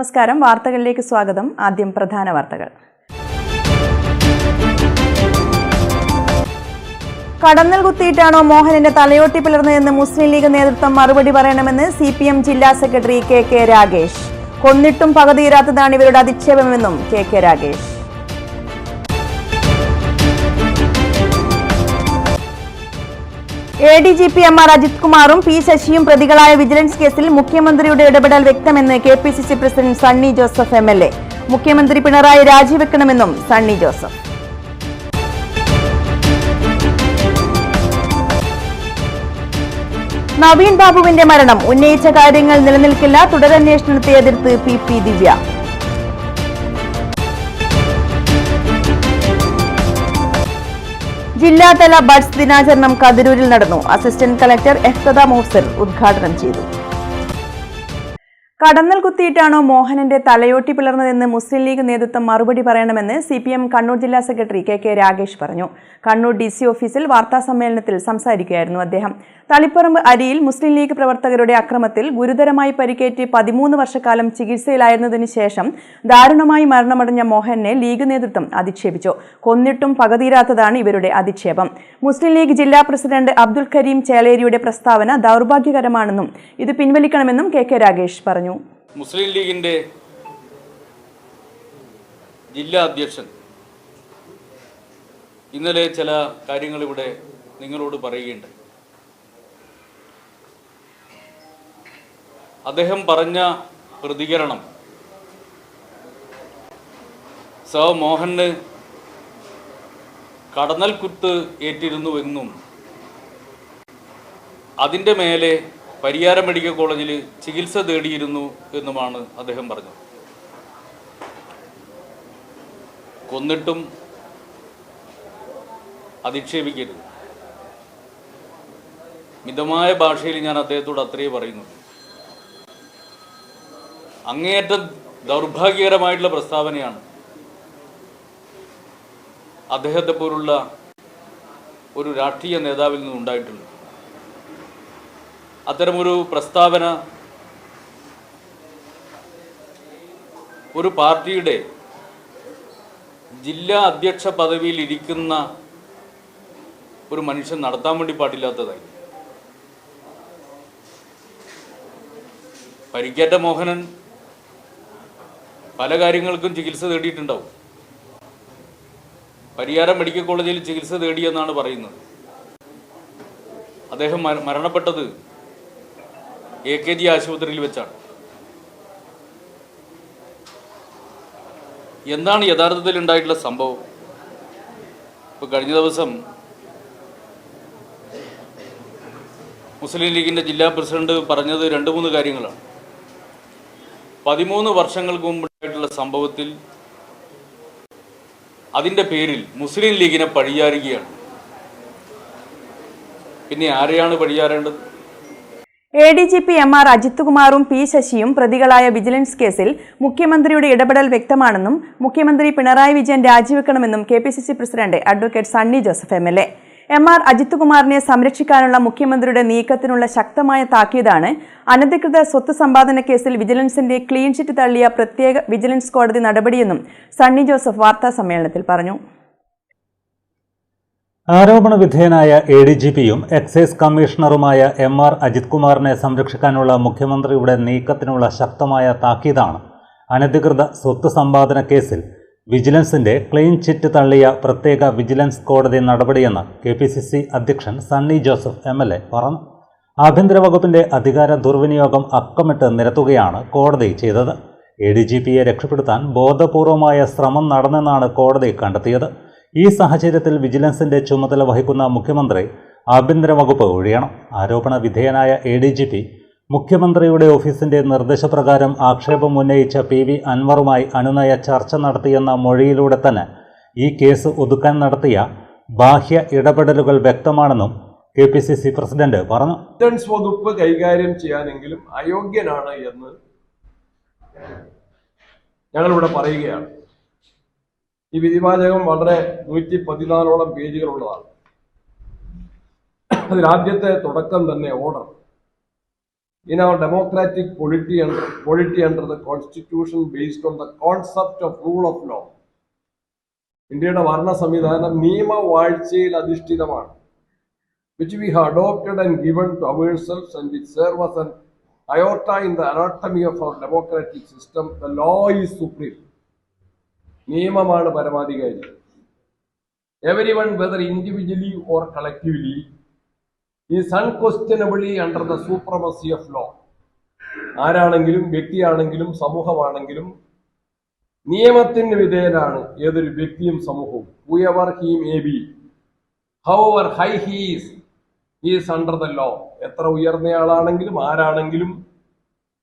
നമസ്കാരം. വാർത്തകളിലേക്ക് സ്വാഗതം. ആദ്യം പ്രധാന വാർത്തകൾ. കടന്നൽ കുത്തിയിട്ടാണോ മോഹനന്റെ തലയോട്ടി പിളർന്നതെന്ന് മുസ്ലിം ലീഗ് നേതൃത്വം മറുപടി പറയണമെന്ന് CPM ജില്ലാ സെക്രട്ടറി KK രാഗേഷ്. കൊന്നിട്ടും പകതീരാത്തതാണ് ഇവരുടെ അധിക്ഷേപമെന്നും KK Ragesh. ADGP MR Ajith കുമാറും P ശശിയും പ്രതികളായ വിജിലൻസ് കേസിൽ മുഖ്യമന്ത്രിയുടെ ഇടപെടൽ വ്യക്തമെന്ന് KPCC president Sunny Joseph MLA. മുഖ്യമന്ത്രി പിണറായി രാജിവെക്കണമെന്നും സണ്ണി ജോസഫ്. നവീൻ ബാബുവിന്റെ മരണം ഉന്നയിച്ച കാര്യങ്ങൾ നിലനിൽക്കില്ല, തുടരന്വേഷണത്തെ എതിർത്ത് PP ദിവ്യ. ജില്ലാതല ബഡ്സ് ദിനാചരണം കതിരൂരിൽ നടന്നു. അസിസ്റ്റന്റ് കളക്ടർ എഹ്തദ മുഹ്സിൻ ഉദ്ഘാടനം ചെയ്തു. കടന്നൽ കുത്തിയിട്ടാണോ മോഹനന്റെ തലയോട്ടി പിളർന്നതെന്ന് മുസ്ലിം ലീഗ് നേതൃത്വം മറുപടി പറയണമെന്ന് CPM കണ്ണൂർ ജില്ലാ സെക്രട്ടറി KK രാഗേഷ് പറഞ്ഞു. കണ്ണൂർ DC ഓഫീസിൽ വാർത്താസമ്മേളനത്തിൽ സംസാരിക്കുകയായിരുന്നു അദ്ദേഹം. തളിപ്പറമ്പ് അരിയിൽ മുസ്ലിം ലീഗ് പ്രവർത്തകരുടെ അക്രമത്തിൽ ഗുരുതരമായി പരിക്കേറ്റ് 13 വർഷക്കാലം ചികിത്സയിലായിരുന്നതിന് ശേഷം ദാരുണമായി മരണമടഞ്ഞ മോഹനെ ലീഗ് നേതൃത്വം അധിക്ഷേപിച്ചു. കൊന്നിട്ടും പകതീരാത്തതാണ് ഇവരുടെ അധിക്ഷേപം. മുസ്ലിം ലീഗ് ജില്ലാ പ്രസിഡന്റ് അബ്ദുൽ കരീം ചേലേരിയുടെ പ്രസ്താവന ദൗർഭാഗ്യകരമാണെന്നും ഇത് പിൻവലിക്കണമെന്നും KK രാഗേഷ് പറഞ്ഞു. മുസ്ലിം ലീഗിന്റെ ജില്ലാ അധ്യക്ഷൻ ഇന്നലെ ചില കാര്യങ്ങൾ ഇവിടെ നിങ്ങളോട് പറയുകയുണ്ടായി. അദ്ദേഹം പറഞ്ഞ പ്രതികരണം മോഹന് കടന്നൽ കുത്ത് ഏറ്റിരുന്നുവെന്നും അതിൻ്റെ മേലെ പരിയാരം മെഡിക്കൽ കോളേജിൽ ചികിത്സ തേടിയിരുന്നു എന്നുമാണ് അദ്ദേഹം പറഞ്ഞത്. കൊന്നിട്ടും അധിക്ഷേപിക്കരുത്. മിതമായ ഭാഷയിൽ ഞാൻ അദ്ദേഹത്തോട് അത്രയേ പറയുന്നു. അങ്ങേയറ്റം ദൗർഭാഗ്യകരമായിട്ടുള്ള പ്രസ്താവനയാണ് അദ്ദേഹത്തെ പോലുള്ള ഒരു രാഷ്ട്രീയ നേതാവിൽ നിന്നുണ്ടായിട്ടുള്ളത്. അത്തരമൊരു പ്രസ്താവന ഒരു പാർട്ടിയുടെ ജില്ലാ അധ്യക്ഷ പദവിയിൽ ഇരിക്കുന്ന ഒരു മനുഷ്യൻ നടത്താൻ വേണ്ടി പാടില്ലാത്തതായി. പരിക്കേറ്റ മോഹനൻ പല കാര്യങ്ങൾക്കും ചികിത്സ തേടിയിട്ടുണ്ടാവും. പരിയാരം മെഡിക്കൽ കോളേജിൽ ചികിത്സ തേടിയെന്നാണ് പറയുന്നത്. അദ്ദേഹം മരണപ്പെട്ടത് AKG ആശുപത്രിയിൽ വെച്ചാണ്. എന്താണ് യഥാർത്ഥത്തിൽ ഉണ്ടായിട്ടുള്ള സംഭവം? ഇപ്പോൾ കഴിഞ്ഞ ദിവസം മുസ്ലിം ലീഗിൻ്റെ ജില്ലാ പ്രസിഡന്റ് പറഞ്ഞത് 2-3 കാര്യങ്ങളാണ്. 13 വർഷങ്ങൾക്ക് മുമ്പുണ്ടായിട്ടുള്ള സംഭവത്തിൽ അതിൻ്റെ പേരിൽ മുസ്ലിം ലീഗിനെ പഴിചാരുകയാണ്. പിന്നെ ആരെയാണ് പഴിചാരേണ്ടത്? ADGP MR അജിത് കുമാറും P ശശിയും പ്രതികളായ വിജിലൻസ് കേസിൽ മുഖ്യമന്ത്രിയുടെ ഇടപെടൽ വ്യക്തമാണെന്നും മുഖ്യമന്ത്രി പിണറായി വിജയൻ രാജിവെക്കണമെന്നും KPCC president advocate Sunny Joseph MLA. MR Ajith കുമാറിനെ സംരക്ഷിക്കാനുള്ള മുഖ്യമന്ത്രിയുടെ നീക്കത്തിനുള്ള ശക്തമായ താക്കീതാണ് അനധികൃത സ്വത്ത് സമ്പാദന കേസിൽ വിജിലൻസിന്റെ ക്ലീൻ ചിറ്റ് തള്ളിയ പ്രത്യേക വിജിലൻസ് കോടതി നടപടിയെന്നും സണ്ണി ജോസഫ് വാർത്താ സമ്മേളനത്തിൽ പറഞ്ഞു. ആരോപണ വിധേയനായ ADGPയും എക്സൈസ് കമ്മീഷണറുമായ MR അജിത് കുമാറിനെ സംരക്ഷിക്കാനുള്ള മുഖ്യമന്ത്രിയുടെ നീക്കത്തിനുള്ള ശക്തമായ താക്കീതാണ് അനധികൃത സ്വത്ത് സമ്പാദന കേസിൽ വിജിലൻസിന്റെ ക്ലീൻ ചിറ്റ് തള്ളിയ പ്രത്യേക വിജിലൻസ് കോടതി നടപടിയെന്ന് KPCC അധ്യക്ഷൻ സണ്ണി ജോസഫ് MLA പറഞ്ഞു. ആഭ്യന്തര വകുപ്പിന്റെ അധികാര ദുർവിനിയോഗം അക്കമിട്ട് നിരത്തുകയാണ് കോടതി ചെയ്തത്. ADGPയെ രക്ഷപ്പെടുത്താൻ ബോധപൂർവമായ ശ്രമം നടന്നെന്നാണ് കോടതി കണ്ടെത്തിയത്. ഈ സാഹചര്യത്തിൽ വിജിലൻസിന്റെ ചുമതല വഹിക്കുന്ന മുഖ്യമന്ത്രി ആഭ്യന്തര വകുപ്പ് ഒഴിയണം. ആരോപണ വിധേയനായ ADGP മുഖ്യമന്ത്രിയുടെ ഓഫീസിന്റെ നിർദ്ദേശപ്രകാരം ആക്ഷേപം ഉന്നയിച്ച PV അൻവറുമായി അനുനയ ചർച്ച നടത്തിയെന്ന മൊഴിയിലൂടെ തന്നെ ഈ കേസ് ഒതുക്കാൻ നടത്തിയ ബാഹ്യ ഇടപെടലുകൾ വ്യക്തമാണെന്നും KPCC പ്രസിഡന്റ് പറഞ്ഞു. വിജിലൻസ് വകുപ്പ് കൈകാര്യം ചെയ്യാനെങ്കിലും അയോഗ്യനാണ് എന്ന് ഞങ്ങളിവിടെ പറയുകയാണ്. ഈ വിധിവാചകം വളരെ 114ഓളം പേജുകളുള്ളതാണ്. അതിലാദ്യത്തെ തുടക്കം തന്നെ order in our democratic polity under the constitution based on the concept of rule of law. ഇന്ത്യയുടെ ഭരണ സംവിധാനം നിയമവാഴ്ചയിൽ അധിഷ്ഠിതമാണ്, which we have adopted and given to ourselves and which serve as an iota in the anatomy of our democratic system. The law is supreme. നിയമമാണ് പരമാധികാരി. Everyone, whether individually or collectively, is unquestionably under the supremacy of law. ആരാണെങ്കിലും വ്യക്തിയാണെങ്കിലും സമൂഹമാണെങ്കിലും നിയമത്തിന് വിധേയനാണ് ഏതൊരു വ്യക്തിയും സമൂഹവും. whoever he may be, however high he is under the law. എത്ര ഉയർന്നയാളാണെങ്കിലും ആരാണെങ്കിലും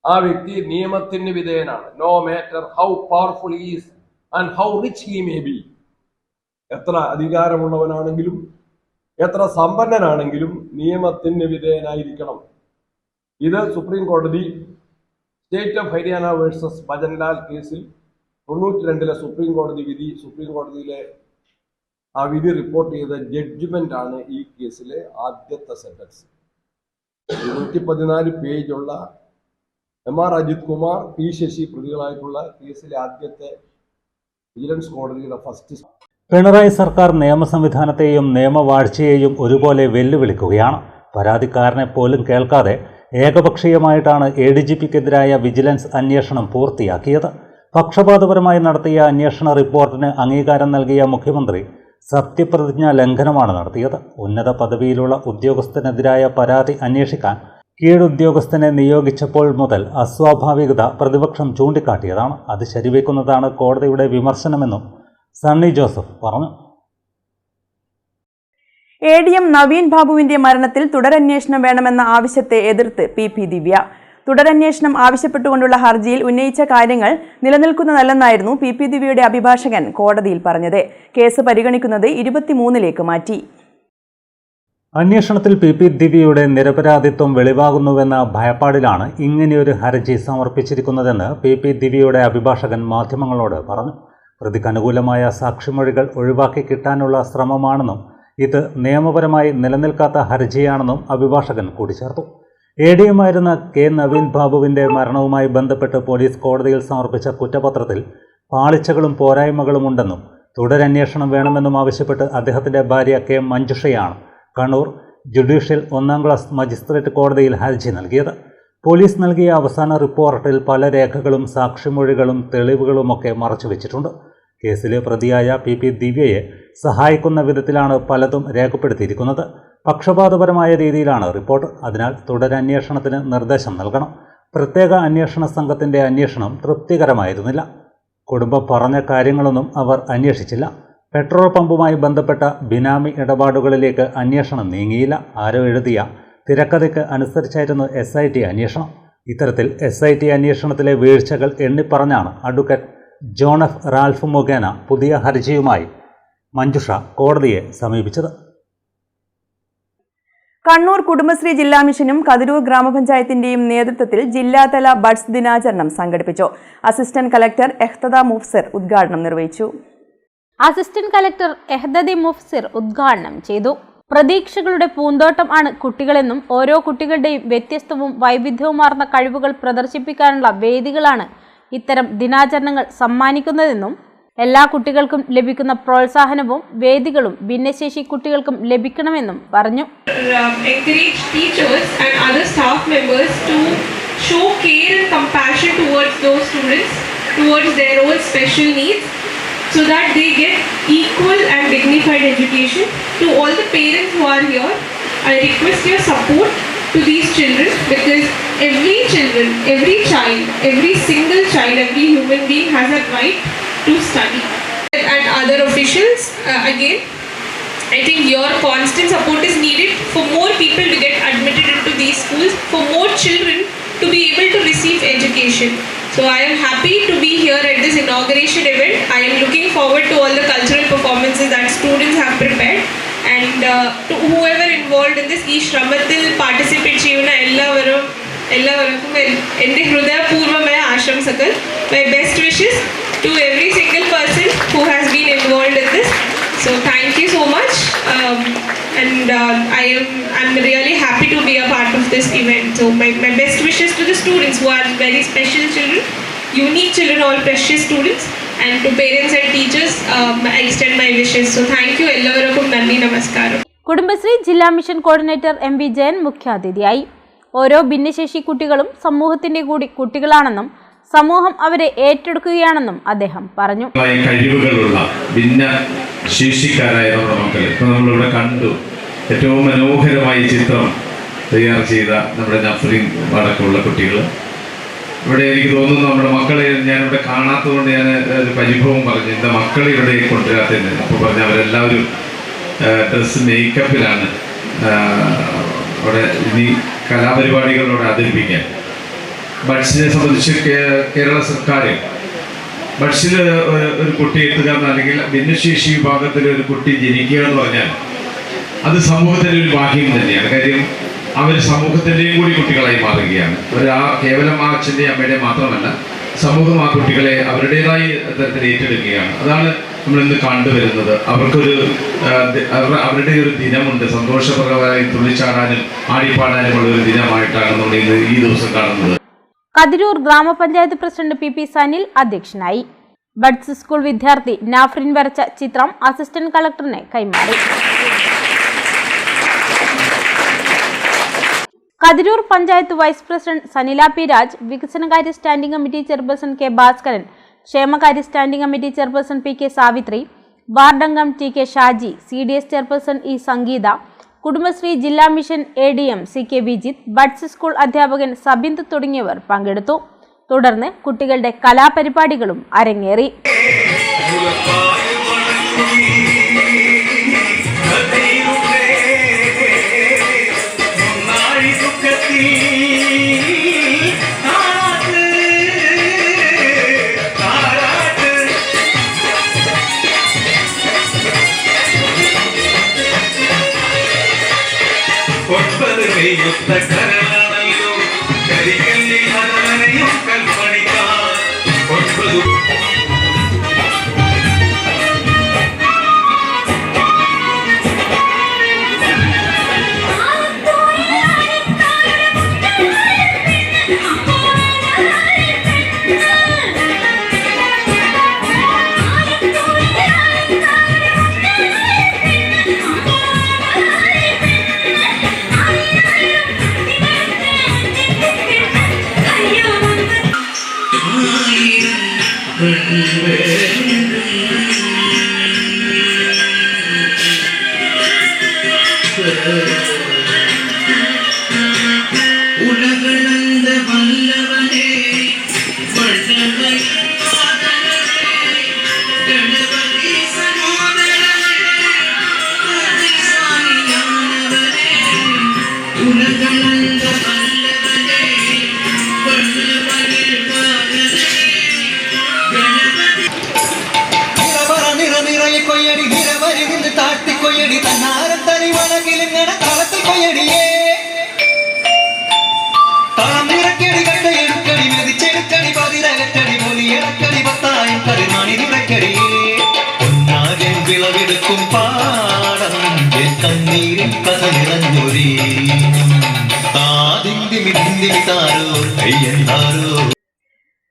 ആ വ്യക്തി നിയമത്തിന് വിധേയനാണ്. no matter how powerful he is and how rich he may be. എത്ര അധികാരമുള്ളവനാണെങ്കിലും എത്ര സമ്പന്നനാണെങ്കിലും നിയമത്തിന് വിധേയനായിരിക്കണം. ഇത് സുപ്രീം കോടതി state of Haryana versus Bhajan Lal കേസിൽ 92 സുപ്രീം കോടതി വിധി, സുപ്രീം കോടതിയിലെ ആ വിധി റിപ്പോർട്ട് ചെയ്ത ജഡ്ജ്മെന്റ് ആണ് ഈ കേസിലെ ആദ്യത്തെ സെന്റൻസ്. 114 പേജുള്ള MR അജിത് കുമാർ, P ശശി പ്രതികളായിട്ടുള്ള കേസിലെ ആദ്യത്തെ വിജിലൻസ് കോടതിയുടെ ഫസ്റ്റ്. പിണറായി സർക്കാർ നിയമ സംവിധാനത്തെയും നിയമവാഴ്ചയെയും ഒരുപോലെ വെല്ലുവിളിക്കുകയാണ്. പരാതിക്കാരനെ പോലും കേൾക്കാതെ ഏകപക്ഷീയമായിട്ടാണ് ADGPക്കെതിരായ വിജിലൻസ് അന്വേഷണം പൂർത്തിയാക്കിയത്. പക്ഷപാതപരമായി നടത്തിയ അന്വേഷണ റിപ്പോർട്ടിന് അംഗീകാരം നൽകിയ മുഖ്യമന്ത്രി സത്യപ്രതിജ്ഞാ ലംഘനമാണ് നടത്തിയത്. ഉന്നത പദവിയിലുള്ള ഉദ്യോഗസ്ഥനെതിരായ പരാതി അന്വേഷിക്കാൻ കീഴുദ്യോഗസ്ഥനെ നിയോഗിച്ചപ്പോൾ മുതൽ അസ്വാഭാവികത പ്രതിപക്ഷം ചൂണ്ടിക്കാട്ടിയതാണ്. അത് ശരിവെക്കുന്നതാണ് കോടതിയുടെ വിമർശനമെന്നും സണ്ണി ജോസഫ് പറഞ്ഞു. ADM നവീൻ ബാബുവിന്റെ മരണത്തിൽ തുടരന്വേഷണം വേണമെന്ന ആവശ്യത്തെ എതിർത്ത് PP ദിവ്യ. തുടരന്വേഷണം ആവശ്യപ്പെട്ടുകൊണ്ടുള്ള ഹർജിയിൽ ഉന്നയിച്ച കാര്യങ്ങൾ നിലനിൽക്കുന്നതല്ലെന്നായിരുന്നു PP ദിവ്യയുടെ അഭിഭാഷകൻ കോടതിയിൽ പറഞ്ഞത്. കേസ് പരിഗണിക്കുന്നത് 23-ലേക്ക് മാറ്റി. അന്വേഷണത്തിൽ PP ദിവ്യയുടെ നിരപരാധിത്വം വെളിവാകുന്നുവെന്ന ഭയപ്പാടിലാണ് ഇങ്ങനെയൊരു ഹർജി സമർപ്പിച്ചിരിക്കുന്നതെന്ന് PP ദിവ്യയുടെ അഭിഭാഷകൻ മാധ്യമങ്ങളോട് പറഞ്ഞു. പ്രതിക്ക് അനുകൂലമായ സാക്ഷിമൊഴികൾ ഒഴിവാക്കി കിട്ടാനുള്ള ശ്രമമാണെന്നും ഇത് നിയമപരമായി നിലനിൽക്കാത്ത ഹർജിയാണെന്നും അഭിഭാഷകൻ കൂട്ടിച്ചേർത്തു. ADM ആയിരുന്ന K നവീൻ ബാബുവിൻ്റെ മരണവുമായി ബന്ധപ്പെട്ട് പോലീസ് കോടതിയിൽ സമർപ്പിച്ച കുറ്റപത്രത്തിൽ പാളിച്ചകളും പോരായ്മകളും ഉണ്ടെന്നും തുടരന്വേഷണം വേണമെന്നും ആവശ്യപ്പെട്ട് അദ്ദേഹത്തിൻ്റെ ഭാര്യ K മഞ്ജുഷയാണ് കണ്ണൂർ ജുഡീഷ്യൽ 1ാം ക്ലാസ് മജിസ്ട്രേറ്റ് കോടതിയിൽ ഹർജി നൽകിയത്. പോലീസ് നൽകിയ അവസാന റിപ്പോർട്ടിൽ പല രേഖകളും സാക്ഷിമൊഴികളും തെളിവുകളുമൊക്കെ മറച്ചുവെച്ചിട്ടുണ്ട്. കേസിലെ പ്രതിയായ PP ദിവ്യയെ സഹായിക്കുന്ന വിധത്തിലാണ് പലതും രേഖപ്പെടുത്തിയിരിക്കുന്നത്. പക്ഷപാതപരമായ രീതിയിലാണ് റിപ്പോർട്ട്. അതിനാൽ തുടരന്വേഷണത്തിന് നിർദ്ദേശം നൽകണം. പ്രത്യേക അന്വേഷണ സംഘത്തിൻ്റെ അന്വേഷണം തൃപ്തികരമായിരുന്നില്ല. കുടുംബം പറഞ്ഞ കാര്യങ്ങളൊന്നും അവർ അന്വേഷിച്ചില്ല. പെട്രോൾ പമ്പുമായി ബന്ധപ്പെട്ട ബിനാമി ഇടപാടുകളിലേക്ക് അന്വേഷണം നീങ്ങിയില്ല. ആരോ എഴുതിയ തിരക്കഥയ്ക്ക് അനുസരിച്ചായിരുന്നു SIT അന്വേഷണം. ഇത്തരത്തിൽ SIT അന്വേഷണത്തിലെ വീഴ്ചകൾ എണ്ണിപ്പറഞ്ഞാണ് അഡ്വക്കേറ്റ് ജോൺ F റാൽഫ് മുഖേന പുതിയ ഹർജിയുമായി മഞ്ജുഷ കോടതിയെ സമീപിച്ചത്. കണ്ണൂർ കുടുംബശ്രീ ജില്ലാ മിഷനും കതിരൂർ ഗ്രാമപഞ്ചായത്തിന്റെയും നേതൃത്വത്തിൽ ജില്ലാതല ബഡ്സ് ദിനാചരണം സംഘടിപ്പിച്ചു. അസിസ്റ്റന്റ് കളക്ടർ എഹ്തദ മുഫ്സിർ ഉദ്ഘാടനം നിർവഹിച്ചു. അസിസ്റ്റന്റ് കളക്ടർ എഹ്തദ മുഫ്സിർ ഉദ്ഘാടനം ചെയ്തു. പ്രതീക്ഷകളുടെ പൂന്തോട്ടം ആണ് കുട്ടികളെന്നും ഓരോ കുട്ടികളുടെയും വ്യത്യസ്തവും വൈവിധ്യവുമാർന്ന കഴിവുകൾ പ്രദർശിപ്പിക്കാനുള്ള വേദികളാണ് ഇത്തരം ദിനാചരണങ്ങൾ സമ്മാനിക്കുന്നതെന്നും എല്ലാ കുട്ടികൾക്കും ലഭിക്കുന്ന പ്രോത്സാഹനവും വേദികളും ഭിന്നശേഷി കുട്ടികൾക്കും ലഭിക്കണമെന്നും പറഞ്ഞു. Encourage teachers and other staff members to show care and compassion towards those students, towards their own special needs, so that they get equal and dignified education. To all the parents who are here, I request your support to these children, because every child, every single child, every human being has a right to study. And other officials, again, I think your constant support is needed for more people to get admitted into these schools, for more children to be able to receive education. So I am happy to be here at this inauguration event. I am looking forward to all the cultural performances that students have prepared, and to whoever involved in this, ee shramathil participate cheyuna ellavarkum ende hrudayapurvamaya ആശംസകൾ. My best wishes to every single person who has been involved in this. So thank you so much. I'm really happy to be a part of this event. So my best wishes to the students who are very special children, unique children, all precious students, and to parents and teachers, I extend my wishes. So thank you എല്ലാവർക്കും നന്ദി നമസ്കാരം. കുടുംബശ്രീ ജില്ലാ mission coordinator MV Jayan മുഖ്യാതിഥിയായി. ഓരോ ഭിന്നശേഷി കുട്ടികളും സമൂഹത്തിന്റെ കൂടി കുട്ടികളാണെന്നും സമൂഹം അവരെ ഏറ്റെടുക്കുകയാണെന്നും അദ്ദേഹം പറഞ്ഞു. കഴിവുകളുള്ള ഭിന്ന ശേഷിക്കാരായ നമ്മുടെ മക്കൾ ഇപ്പൊ നമ്മളിവിടെ കണ്ടു. ഏറ്റവും മനോഹരമായ ചിത്രം തയ്യാർ ചെയ്ത നമ്മുടെ നഫ്രീൻ അടക്കമുള്ള കുട്ടികൾ ഇവിടെ. എനിക്ക് തോന്നുന്നു നമ്മുടെ മക്കളെ ഞാനിവിടെ കാണാത്തതുകൊണ്ട് ഞാൻ ഒരു പരിഭവം പറഞ്ഞു, എൻ്റെ മക്കളെ ഇവിടെ കൊണ്ടുവരാത്തത്. അപ്പോൾ പറഞ്ഞ അവരെല്ലാവരും ഡ്രസ്സ് മേക്കപ്പിലാണ് അവിടെ ഇനി കലാപരിപാടികളോട് അവതരിപ്പിക്കാൻ. ബഡ്സിനെ സംബന്ധിച്ച് കേരള സർക്കാർ ബഡ്സിൽ ഒരു കുട്ടി എത്തുക അല്ലെങ്കിൽ ഭിന്നശേഷി വിഭാഗത്തിൽ ഒരു കുട്ടി ജനിക്കുക എന്ന് പറഞ്ഞാൽ അത് സമൂഹത്തിൻ്റെ ഒരു ഭാഗ്യം തന്നെയാണ്. കാര്യം അവർ സമൂഹത്തിൻ്റെയും കൂടി കുട്ടികളായി മാറുകയാണ്. അവർ കേവലം ആ അച്ഛൻ്റെയും അമ്മയുടെയും മാത്രമല്ല, സമൂഹം ആ കുട്ടികളെ അവരുടേതായ തരത്തിൽ ഏറ്റെടുക്കുകയാണ്. അതാണ് നമ്മളിന്ന് കണ്ടുവരുന്നത്. അവർക്കൊരു അവരുടെ ഒരു ദിനമുണ്ട്, സന്തോഷപ്രദമായി തുള്ളിച്ചാടാനും ആടിപ്പാടാനുമുള്ള ഒരു ദിനമായിട്ടാണ് നമ്മൾ ഇന്ന് ഈ ദിവസം കാണുന്നത്. കതിരൂർ ഗ്രാമപഞ്ചായത്ത് പ്രസിഡന്റ് PP സനിൽ അധ്യക്ഷനായി. ബഡ്സ് സ്കൂൾ വിദ്യാർത്ഥി നാഫ്രിൻ വരച്ച ചിത്രം അസിസ്റ്റന്റ് കളക്ടറിനെ കൈമാറി. Kathiroor panchayat vice president Sanila P Raj, വികസനകാര്യ standing committee chairperson K Bhaskaran, ക്ഷേമകാര്യ standing committee chairperson PK Savithri, വാർഡംഗം TK Shaji, CDS chairperson E Sangeetha, Kudumbashree ജില്ലാ mission ADM CK Vijith, buds school അധ്യാപകൻ സബിന്ദ് തുടങ്ങിയവർ പങ്കെടുത്തു. തുടർന്ന് കുട്ടികളുടെ കലാപരിപാടികളും അരങ്ങേറി.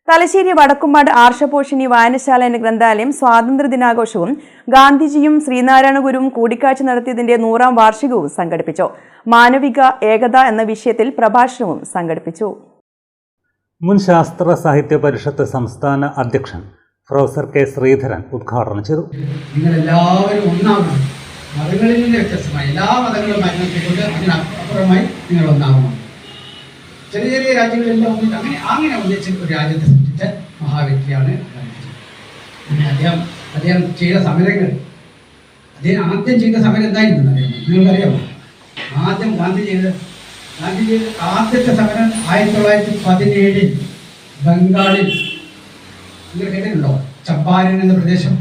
തലശ്ശേരി വടക്കുംപാട് ആർഷപോഷിണി വായനശാല എന്ന ഗ്രന്ഥാലയം സ്വാതന്ത്ര്യദിനാഘോഷവും ഗാന്ധിജിയും ശ്രീനാരായണ ഗുരുവും കൂടിക്കാഴ്ച നടത്തിയതിന്റെ 100ാം വാർഷികവും സംഘടിപ്പിച്ചു. മാനവിക ഏകത എന്ന വിഷയത്തിൽ പ്രഭാഷണവും സംഘടിപ്പിച്ചു. മുൻ ശാസ്ത്ര സാഹിത്യ പരിഷത്ത് സംസ്ഥാന അധ്യക്ഷൻ പ്രൊഫസർ K ശ്രീധരൻ ഉദ്ഘാടനം ചെയ്തു. നിങ്ങളെല്ലാവരും ഒന്നാകണം. മതങ്ങളിൽ നിന്ന് വ്യത്യസ്തമായി എല്ലാ മതങ്ങളും മരണത്തിക്കൊണ്ട് അതിനപ്പുറമായി നിങ്ങൾ ഒന്നാകണം. ചെറിയ ചെറിയ രാജ്യങ്ങളെല്ലാം അങ്ങനെ ഒന്നിച്ച ഒരു രാജ്യത്തെ സൃഷ്ടിച്ച മഹാവ്യക്തിയാണ് ഗാന്ധിജി. അദ്ദേഹം ചെയ്ത സമരങ്ങൾ, അദ്ദേഹം ആദ്യം ചെയ്ത സമരം എന്തായിരുന്നു നിങ്ങൾക്കറിയാമോ? ആദ്യം ഗാന്ധിജി ആദ്യത്തെ സമരം 1917 ബംഗാളിൽ, നിങ്ങൾ കേട്ടിട്ടുണ്ടോ? ചമ്പാരൻ എന്ന പ്രദേശം,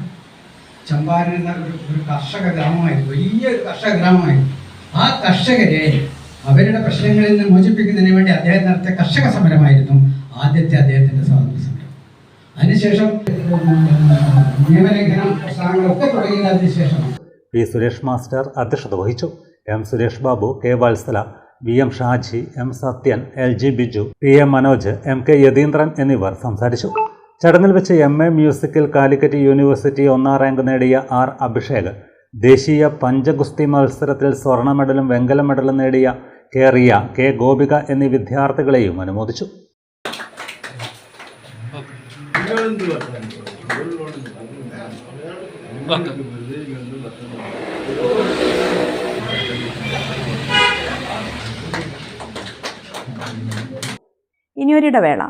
ചമ്പാരൻ എന്ന ഒരു കർഷക ഗ്രാമമായിരുന്നു, വലിയൊരു കർഷക ഗ്രാമമായിരുന്നു. ആ കർഷകരെ അവരുടെ പ്രശ്നങ്ങളിൽ നിന്ന് മോചിപ്പിക്കുന്നതിന് വേണ്ടി അദ്ദേഹം നടത്തിയ കർഷക സമരമായിരുന്നു ആദ്യത്തെ അദ്ദേഹത്തിൻ്റെ സ്വാതന്ത്ര്യ സമരം. അതിനുശേഷം നിയമലംഘനം പ്രശ്നങ്ങളൊക്കെ തുടങ്ങിയതിന് ശേഷം പി സുരേഷ് മാസ്റ്റർ അധ്യക്ഷത വഹിച്ചു. M Suresh Babu, K Vatsala, V M Shaji, M Sathyan, LG Biju, PM Manoj, MK Yatheendran എന്നിവർ സംസാരിച്ചു. ചടങ്ങിൽ വെച്ച് MA മ്യൂസിക്കിൽ കാലിക്കറ്റ് യൂണിവേഴ്സിറ്റി 1ാം റാങ്ക് നേടിയ R അഭിഷേക്, ദേശീയ പഞ്ചഗുസ്തി മത്സരത്തിൽ സ്വർണ്ണ മെഡലും വെങ്കല മെഡലും നേടിയ K റിയ, K ഗോപിക എന്നീ വിദ്യാർത്ഥികളെയും അനുമോദിച്ചു. ഇനിയൊരിടവേള.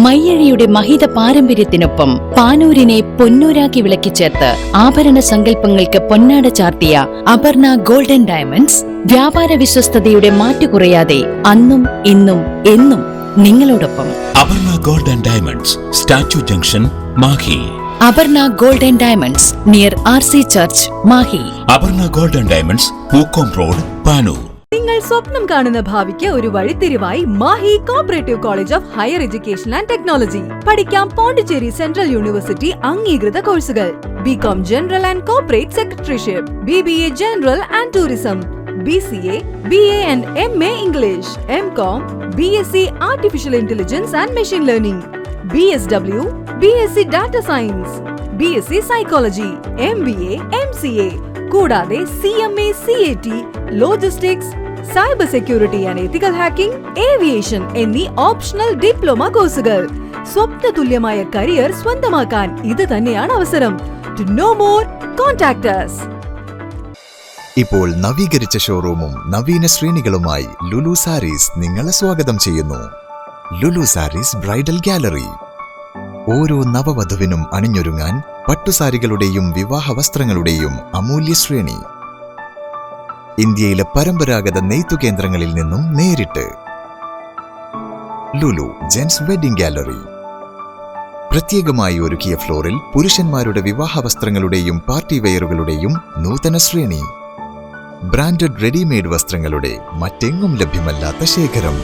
മയ്യഴിയുടെ മഹിത പാരമ്പര്യത്തിനൊപ്പം പാനൂരിനെ പൊന്നൂരാക്കി വിളക്കിച്ചേർത്ത് ആഭരണ സങ്കല്പങ്ങൾക്ക് പൊന്നാട ചാർത്തിയ അപർണ ഗോൾഡൻ ഡയമണ്ട്സ് വ്യാപാര വിശ്വസ്തതയുടെ മാറ്റുകുറയാതെ അന്നും ഇന്നും എന്നും നിങ്ങളോടൊപ്പം. Aparna golden diamonds, statue junction, Mahe. Aparna golden diamonds near RC church, Mahe. Aparna golden diamonds, Pookkom road, Panoor. നിങ്ങൾ സ്വപ്നം കാണുന്ന ഭാവിക്ക് ഒരു വഴിത്തിരിവായി Mahe cooperative college of higher education and technology. പഠിക്കാം പോണ്ടിച്ചേരി സെൻട്രൽ യൂണിവേഴ്സിറ്റി അംഗീകൃത കോഴ്സുകൾ. BCom general and corporate secretaryship, BBA general and tourism, BCA, BA and MA English, MCom, BSc artificial intelligence and machine learning, BSW, BSc data science, BSc psychology, MBA, MCA, കൂടാതെ CMA, CAT, logistics, cyber security and ethical hacking, aviation എന്നീ optional diploma കോഴ്സുകൾ. സ്വപ്ന തുല്യമായ career സ്വന്തമാക്കാൻ ഇത് തന്നെയാണ് അവസരം. To know more, contact us. ഇപ്പോൾ നവീകരിച്ച ഷോറൂമും നവീന ശ്രേണികളുമായി ലുലു സാരീസ് നിങ്ങളെ സ്വാഗതം ചെയ്യുന്നു. Lulu Sarees bridal gallery. ഓരോ നവവധുവിനും അണിഞ്ഞൊരുങ്ങാൻ പട്ടുസാരികളുടെയും വിവാഹ വസ്ത്രങ്ങളുടെയും അമൂല്യ ശ്രേണി. ഇന്ത്യയിലെ പരമ്പരാഗത നെയ്ത്തുകേന്ദ്രങ്ങളിൽ നിന്നും നേരിട്ട്. Lulu gents wedding gallery. പ്രത്യേകമായി ഒരുക്കിയ ഫ്ലോറിൽ പുരുഷന്മാരുടെ വിവാഹ വസ്ത്രങ്ങളുടെയും പാർട്ടി വെയറുകളുടെയും നൂതന ശ്രേണി. ബ്രാൻഡഡ് റെഡിമെയ്ഡ് വസ്ത്രങ്ങളുടെ മറ്റെങ്ങും ലഭ്യമല്ലാത്ത ശേഖരം.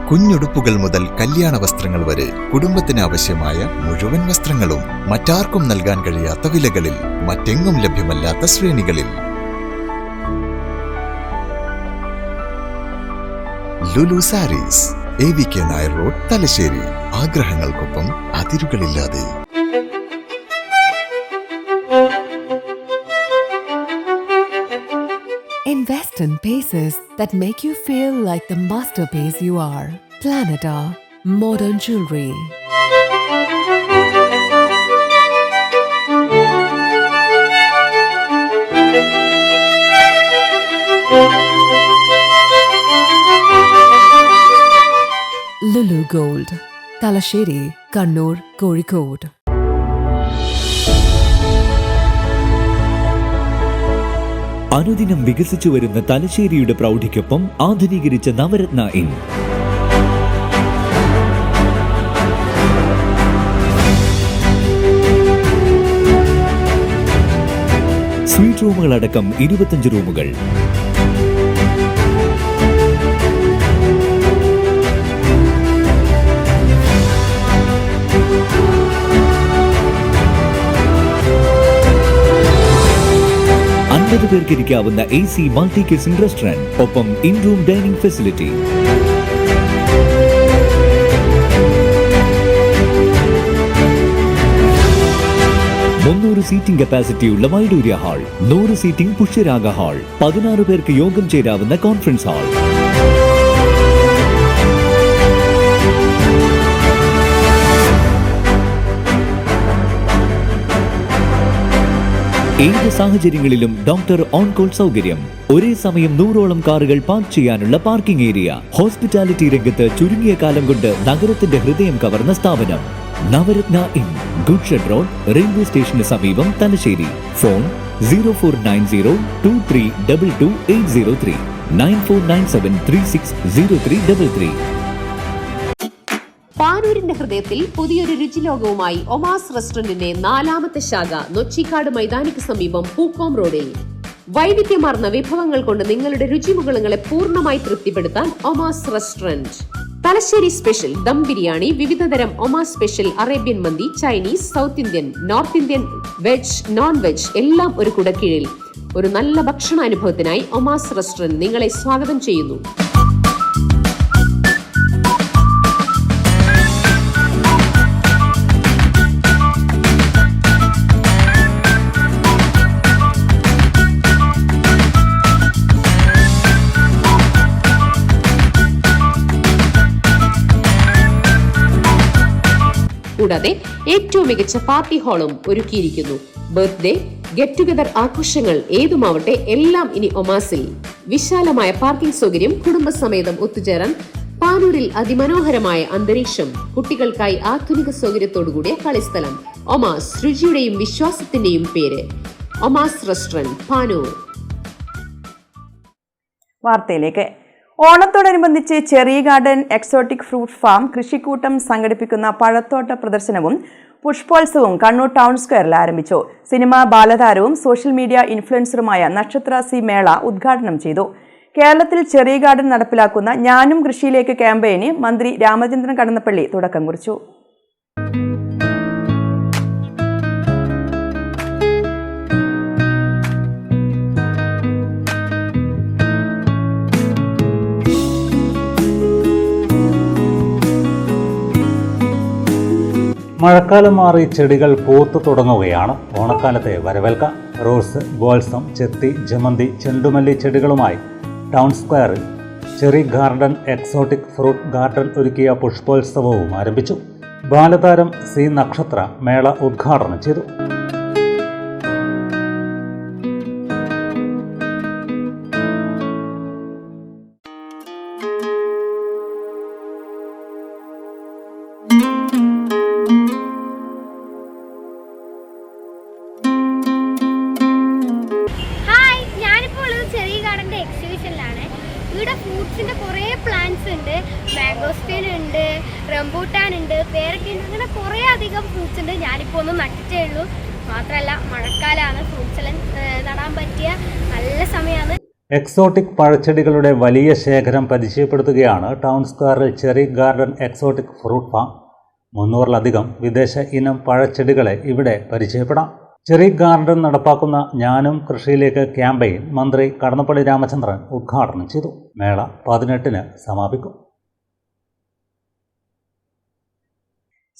കുഞ്ഞുടുപ്പുകൾ മുതൽ കല്യാണ വസ്ത്രങ്ങൾ വരെ കുടുംബത്തിന് ആവശ്യമായ മുഴുവൻ വസ്ത്രങ്ങളും മറ്റാർക്കും നൽകാൻ കഴിയാത്ത വിലകളിൽ, മറ്റെങ്ങും ലഭ്യമല്ലാത്ത ശ്രേണികളിൽ. Lulu Sarees, AVK Nair road, Thalassery. ആഗ്രഹങ്ങൾക്കൊപ്പം അതിരുകളില്ലാതെ. Invest in pieces that make you feel like the masterpiece you are. Planeta Modern Jewelry. Lulu Gold, Talasheri, Kannur, Kozhikode. അനുദിനം വികസിച്ചു വരുന്ന തലശ്ശേരിയുടെ പ്രൗഢിക്കൊപ്പം ആധുനീകരിച്ച നവരത്ന ഇൻ. സ്വീറ്റ് റൂമുകളടക്കം 25 റൂമുകൾ. പേർക്കിരിക്കാവുന്ന AC മൾട്ടി കിച്ചൺ റെസ്റ്റോറന്റ്, ഒപ്പം in room dining facility. Seating കപ്പാസിറ്റിയുള്ള Vaidoorya hall, 100 seating Pushyaraga hall, 16 പേർക്ക് യോഗം ചേരാവുന്ന കോൺഫറൻസ് ഹാൾ. ഏത് സാഹചര്യങ്ങളിലും ഡോക്ടർ ഓൺ കോൾ സൗകര്യം, ഒരേ സമയം 100ഓളം കാറുകൾ പാർക്ക് ചെയ്യാനുള്ള പാർക്കിംഗ് ഏരിയ. ഹോസ്പിറ്റാലിറ്റി രംഗത്ത് ചുരുങ്ങിയ കാലം കൊണ്ട് നഗരത്തിന്റെ ഹൃദയം കവർന്ന സ്ഥാപനം Navaratna inn, goodshed road, railway സ്റ്റേഷന് സമീപം, തലശ്ശേരി. ഫോൺ 0490222803, 9497360333. പാനൂരിന്റെ ഹൃദയത്തിൽ പുതിയൊരു രുചിലോകവുമായി ഒമാസ് റെസ്റ്റോറന്റിന്റെ 4ാമത്തെ ശാഖ നൊച്ചിക്കാട് മൈതാനിക്ക് സമീപം, പൂക്കോം റോഡിൽ. വൈവിധ്യമാർന്ന വിഭവങ്ങൾ കൊണ്ട് നിങ്ങളുടെ രുചിമുകളങ്ങളെ പൂർണ്ണമായി തൃപ്തിപ്പെടുത്താൻ ഒമാസ് റെസ്റ്റോറന്റ്. തലശ്ശേരി സ്പെഷ്യൽ ദം ബിരിയാണി, വിവിധതരം ഒമാസ് സ്പെഷ്യൽ അറേബ്യൻ മന്തി, Chinese, south Indian, north Indian, veg, non veg എല്ലാം ഒരു കുടക്കീഴിൽ. ഒരു നല്ല ഭക്ഷണാനുഭവത്തിനായി ഒമാസ് റെസ്റ്റോറന്റ് നിങ്ങളെ സ്വാഗതം ചെയ്യുന്നു. കൂടാതെ ഏറ്റവും മികച്ച പാർട്ടി ഹാളും ഒരുക്കിയിരിക്കുന്നു. ബർത്ത്ഡേ, ഗെറ്റ് ടുഗദർ ആഘോഷങ്ങൾ ഏതുമാവട്ടെ എല്ലാം ഇനി ഒമാസിൽ. വിശാലമായ പാർക്കിംഗ് സൗകര്യം, കുടുംബസമേതം ഒത്തുചേരാൻ പാനൂരിൽ അതിമനോഹരമായ അന്തരീക്ഷം, കുട്ടികൾക്കായി ആധുനിക സൗകര്യത്തോടുകൂടിയ കളിസ്ഥലം. ഒമാസ്, രുചിയുടെയും വിശ്വാസത്തിന്റെയും പേര്. ഒമാസ് റെസ്റ്റോറന്റ്, പാനൂർ. വാർത്തയിലേക്ക്. ഓണത്തോടനുബന്ധിച്ച് cherry garden exotic fruit farm കൃഷിക്കൂട്ടം സംഘടിപ്പിക്കുന്ന പഴത്തോട്ട പ്രദർശനവും പുഷ്പോത്സവവും കണ്ണൂർ ടൗൺ സ്ക്വയറിൽ ആരംഭിച്ചു. സിനിമാ ബാലതാരവും സോഷ്യൽ മീഡിയ ഇൻഫ്ലുവൻസറുമായ നക്ഷത്ര സി മേള ഉദ്ഘാടനം ചെയ്തു. കേരളത്തിൽ ചെറി ഗാർഡൻ നടപ്പിലാക്കുന്ന ഞാനും കൃഷിയിലേക്ക് ക്യാമ്പയിന് മന്ത്രി രാമചന്ദ്രൻ കടന്നപ്പള്ളി തുടക്കം കുറിച്ചു. മഴക്കാലം മാറി ചെടികൾ പൂത്തു തുടങ്ങുകയാണ്. ഓണക്കാലത്തെ വരവേൽക്കാം. റോസ്, ബോൾസം, ചെത്തി, ജമന്തി, ചെണ്ടുമല്ലി ചെടികളുമായി ടൗൺ സ്ക്വയറിൽ cherry garden exotic fruit garden ഒരുക്കിയ പുഷ്പോത്സവവും ആരംഭിച്ചു. ബാലതാരം സി നക്ഷത്ര മേള ഉദ്ഘാടനം ചെയ്തു. ഇവിടെ ഫ്രൂട്ട്സിൻ്റെ കുറേ പ്ലാന്റ്സ് ഉണ്ട്. മാംഗോസ്റ്റീൻ ഉണ്ട്, റംബൂട്ടാൻ ഉണ്ട്, പേരക്ക ഉണ്ട്, അങ്ങനെ കുറേ അധികം ഫ്രൂട്ട്സ് ഉണ്ട്. ഞാനിപ്പോൾ ഒന്നും നട്ടിട്ടേ ഉള്ളൂ. മാത്രമല്ല മഴക്കാലമാണ്, ഫ്രൂട്ട്സ് എല്ലാം നടാൻ പറ്റിയ നല്ല സമയമാണ്. എക്സോട്ടിക് പഴച്ചെടികളുടെ വലിയ ശേഖരം പരിചയപ്പെടുത്തുകയാണ് ടൗൺ സ്ക്വയറിൽ cherry garden exotic fruit farm. 300-ലധികം വിദേശ ഇനം പഴച്ചെടികളെ ഇവിടെ പരിചയപ്പെടാം. ചെറി ഗാർഡൻ നടപ്പാക്കുന്ന ഞാനും കൃഷിയിലേക്ക് ക്യാമ്പയിൻ മന്ത്രി കടന്നപ്പള്ളി രാമചന്ദ്രൻ ഉദ്ഘാടനം ചെയ്തു. മേള 18-ന് സമാപിക്കും.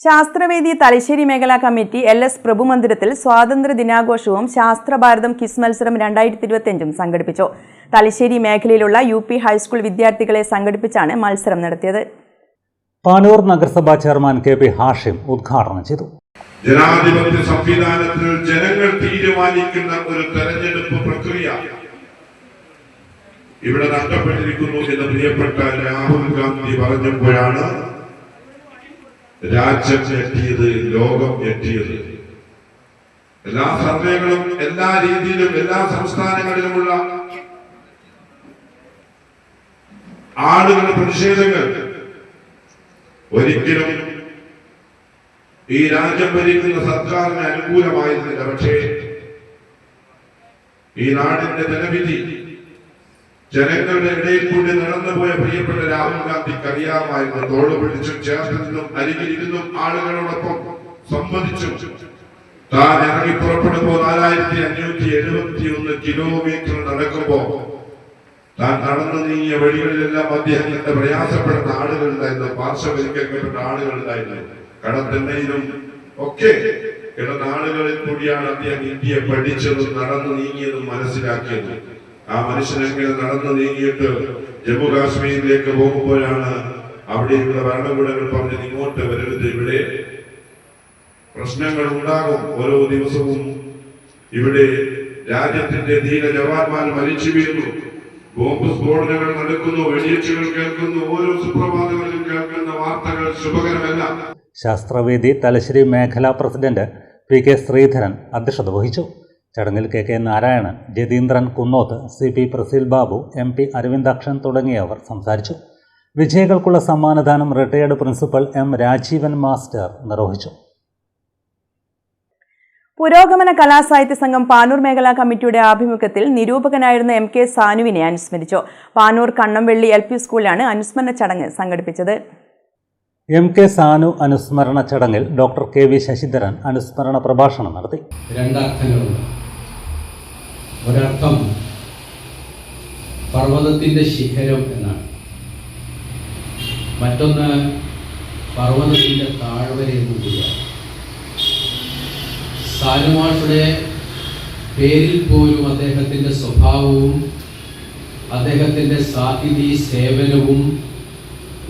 ശാസ്ത്രവേദി തലശ്ശേരി മേഖലാ കമ്മിറ്റി LS പ്രഭു മന്ദിരത്തിൽ സ്വാതന്ത്ര്യ ദിനാഘോഷവും ശാസ്ത്രഭാരതം ക്വിസ് മത്സരം 2025 സംഘടിപ്പിച്ചു. തലശ്ശേരി മേഖലയിലുള്ള UP ഹൈസ്കൂൾ വിദ്യാർത്ഥികളെ സംഘടിപ്പിച്ചാണ് മത്സരം നടത്തിയത്. പാനൂർ നഗരസഭാ ചെയർമാൻ KP ഹാഷിം ഉദ്ഘാടനം ചെയ്തു. ജനാധിപത്യ സംവിധാനത്തിൽ ജനങ്ങൾ തീരുമാനിക്കുന്ന ഒരു തെരഞ്ഞെടുപ്പ് പ്രക്രിയ ഇവിടെ നഷ്ടപ്പെട്ടിരിക്കുന്നു എന്ന് പ്രിയപ്പെട്ട രാഹുൽ ഗാന്ധി പറഞ്ഞപ്പോഴാണ് രാജ്യം എത്തിയത്, ലോകം എത്തിയത്. എല്ലാ സർവേകളും എല്ലാ രീതിയിലും എല്ലാ സംസ്ഥാനങ്ങളിലുമുള്ള ആളുകളുടെ പ്രതിഷേധങ്ങൾ ഒരിക്കലും ഈ രാജ്യം ഭരിക്കുന്ന സർക്കാരിന് അനുകൂലമായിരുന്നില്ല. പക്ഷേ ഈ നാടിന്റെ ജനവിധി ജനങ്ങളുടെ ഇടയിൽ കൂടി നടന്നുപോയ പ്രിയപ്പെട്ട രാഹുൽ ഗാന്ധിക്ക് അറിയാമായിരുന്നു. തോള് പിടിച്ചും ചേർത്ത് നിന്നും അരികിലിരുന്നും ആളുകളോടൊപ്പം സംവദിച്ചും താൻ ഇറങ്ങി പുറപ്പെടുമ്പോ 4571 കിലോമീറ്റർ നടക്കുമ്പോ താൻ നടന്നു നീങ്ങിയ വഴികളിലെല്ലാം അദ്ദേഹത്തിന്റെ പ്രയാസപ്പെടുന്ന ആളുകളുണ്ടായിരുന്നു, പാർശ്വവൽക്കരിക്കപ്പെട്ട ആളുകളുണ്ടായിരുന്നു. കടത്തെണ്ണയിലും ഒക്കെ കിടന്ന ആളുകളിൽ കൂടിയാണ് അദ്ദേഹം ഇന്ത്യയെ പഠിച്ചതും നടന്നു നീങ്ങിയതും മനസ്സിലാക്കിയത്. ആ മനുഷ്യനെങ്കിലും നടന്നു നീങ്ങിയിട്ട് ജമ്മു കാശ്മീരിലേക്ക് പോകുമ്പോഴാണ് അവിടെയുള്ള ഭരണകൂടങ്ങൾ പറഞ്ഞത് ഇങ്ങോട്ട് വരരുത്, ഇവിടെ പ്രശ്നങ്ങൾ ഉണ്ടാകും. ഓരോ ദിവസവും ഇവിടെ രാജ്യത്തിന്റെ ധീര ജവാന്മാർ മരിച്ചു വീഴുന്നു, ബോംബ് സ്ഫോടനങ്ങൾ നടക്കുന്നു, വെടിവെച്ചുകൾ കേൾക്കുന്നു. ഓരോ സുപ്രഭാതങ്ങളിൽ കേൾക്കുന്ന വാർത്തകൾ ശുഭകരമല്ല. ശാസ്ത്രവേദി തലശ്ശേരി മേഖലാ പ്രസിഡന്റ് PK ശ്രീധരൻ അധ്യക്ഷത വഹിച്ചു. ചടങ്ങിൽ KK Narayanan, Jatheendran Kunnoth, CP Praseel Babu, MP Aravindakshan തുടങ്ങിയവർ സംസാരിച്ചു. വിജയികൾക്കുള്ള സമ്മാനദാനം retired principal M Rajeevan master നിർവഹിച്ചു. പുരോഗമന കലാസാഹിത്യ സംഘം പാനൂർ മേഖലാ കമ്മിറ്റിയുടെ ആഭിമുഖ്യത്തിൽ നിരൂപകനായിരുന്ന MK സാനുവിനെ അനുസ്മരിച്ചു. പാനൂർ കണ്ണംവെള്ളി LP സ്കൂളിലാണ് അനുസ്മരണ ചടങ്ങ് സംഘടിപ്പിച്ചത്. MK സാനു അനുസ്മരണ ചടങ്ങിൽ ഡോക്ടർ KV ശശിധരൻ അനുസ്മരണ പ്രഭാഷണം നടത്തി. രണ്ടർത്ഥങ്ങളുണ്ട്. ഒരർത്ഥം പർവ്വതത്തിൻ്റെ ശിഖരം എന്നാണ്, മറ്റൊന്ന് പർവ്വതത്തിൻ്റെ താഴ്വര എന്നും കൂടിയാണ്. സാനുമാഷുടെ പേരിൽ പോലും അദ്ദേഹത്തിൻ്റെ സ്വഭാവവും അദ്ദേഹത്തിൻ്റെ സാഹിതി സേവനവും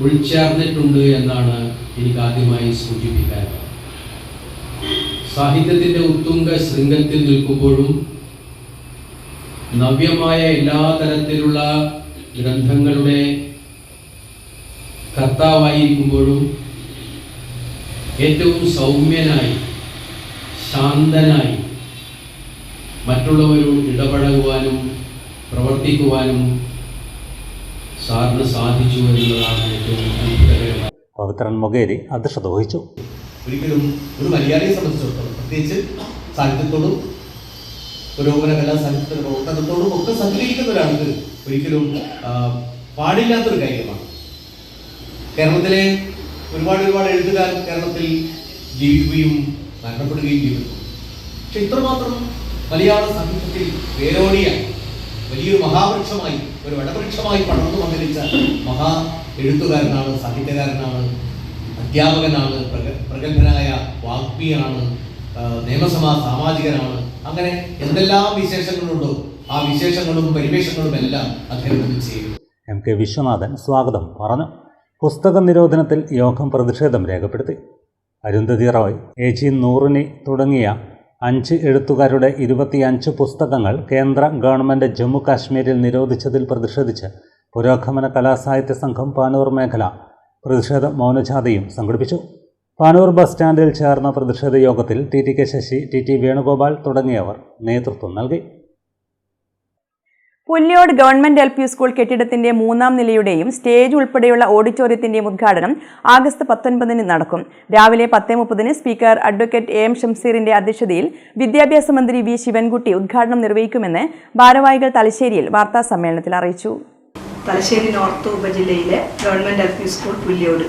ഉൾച്ചേർന്നിട്ടുണ്ട് എന്നാണ് എനിക്ക് ആദ്യമായി സൂചിപ്പിക്കാനുള്ളത്. സാഹിത്യത്തിൻ്റെ ഉത്തുംഗ ശൃംഗത്തിൽ നിൽക്കുമ്പോഴും നവ്യമായ എല്ലാ തരത്തിലുള്ള ഗ്രന്ഥങ്ങളുടെ കർത്താവായിരിക്കുമ്പോഴും ഏറ്റവും സൗമ്യനായി ശാന്തനായി മറ്റുള്ളവരോട് ഇടപഴകുവാനും പ്രവർത്തിക്കുവാനും സാറിന് സാധിച്ചു എന്നുള്ളതാണ് ഏറ്റവും അത്ഭുതകരമായ. പവിത്രൻ മൊകേരി അധ്യക്ഷത വഹിച്ചു. ഒരിക്കലും ഒരു മലയാളിയെ സംബന്ധിച്ചിടത്തോളം, പ്രത്യേകിച്ച് സാഹിത്യത്തോടും പുരോഗമന കലാ സാഹിത്യത്തിന്റെ പ്രവർത്തനത്തോടും ഒക്കെ സഹകരിക്കുന്ന ഒരാൾക്ക് ഒരിക്കലും പാടില്ലാത്തൊരു കാര്യമാണ്. കേരളത്തിലെ ഒരുപാട് എഴുത്തുകാർ കേരളത്തിൽ ജീവിക്കുകയും മരണപ്പെടുകയും ചെയ്തു. പക്ഷെ ഇത്രമാത്രം മലയാള സാഹിത്യത്തിൽ വേരോടിയ വലിയൊരു മഹാവൃക്ഷമായി, ഒരു വടവൃക്ഷമായി പടർന്നു വന്നിരിച്ച മഹാ എഴുത്തുകാരനാണ്, സാഹിത്യകാരനാണ്, അധ്യാപകനാണ്, പ്രഗത്ഭനായ വാഗ്മിയാണ്, നിയമസഭാ സാമാജികനാണ്. അങ്ങനെ എന്തെല്ലാം വിശേഷങ്ങളുണ്ടോ ആ വിശേഷങ്ങളും പരിവേഷങ്ങളും എല്ലാം അദ്ദേഹത്തിന് ചെയ്തു. MK വിശ്വനാഥൻ സ്വാഗതം പറഞ്ഞു. പുസ്തക നിരോധനത്തിൽ യോഗം പ്രതിഷേധം രേഖപ്പെടുത്തി. അരുന്ധതി റോയ്, AG നൂറിനി തുടങ്ങിയ 5 എഴുത്തുകാരുടെ 25 പുസ്തകങ്ങൾ കേന്ദ്ര ഗവൺമെൻറ് ജമ്മു കാശ്മീരിൽ നിരോധിച്ചതിൽ പ്രതിഷേധിച്ച് പുരോഗമന കലാസാഹിത്യ സംഘം പാനൂർ മേഖല പ്രതിഷേധ മൗനജാഥയും സംഘടിപ്പിച്ചു. പാനൂർ ബസ് സ്റ്റാൻഡിൽ ചേർന്ന പ്രതിഷേധ യോഗത്തിൽ TTK ശശി, TT വേണുഗോപാൽ തുടങ്ങിയവർ നേതൃത്വം നൽകി. പുല്ല്യോട് ഗവൺമെന്റ് LP സ്കൂൾ കെട്ടിടത്തിന്റെ 3ാം നിലയുടെയും സ്റ്റേജ് ഉൾപ്പെടെയുള്ള ഓഡിറ്റോറിയത്തിന്റെയും ഉദ്ഘാടനം ആഗസ്റ്റ് 19 നടക്കും. രാവിലെ 10:30 സ്പീക്കർ അഡ്വക്കേറ്റ് AM ഷംസീറിന്റെ അധ്യക്ഷതയിൽ വിദ്യാഭ്യാസ മന്ത്രി V ശിവൻകുട്ടി ഉദ്ഘാടനം നിർവഹിക്കുമെന്ന് ഭാരവാഹികൾ തലശ്ശേരിയിൽ വാർത്താ സമ്മേളനത്തിൽ അറിയിച്ചു. തലശ്ശേരി നോർത്ത് ഉപജില്ലയിലെ ഗവൺമെന്റ് LP സ്കൂൾ പുല്ല്യോട്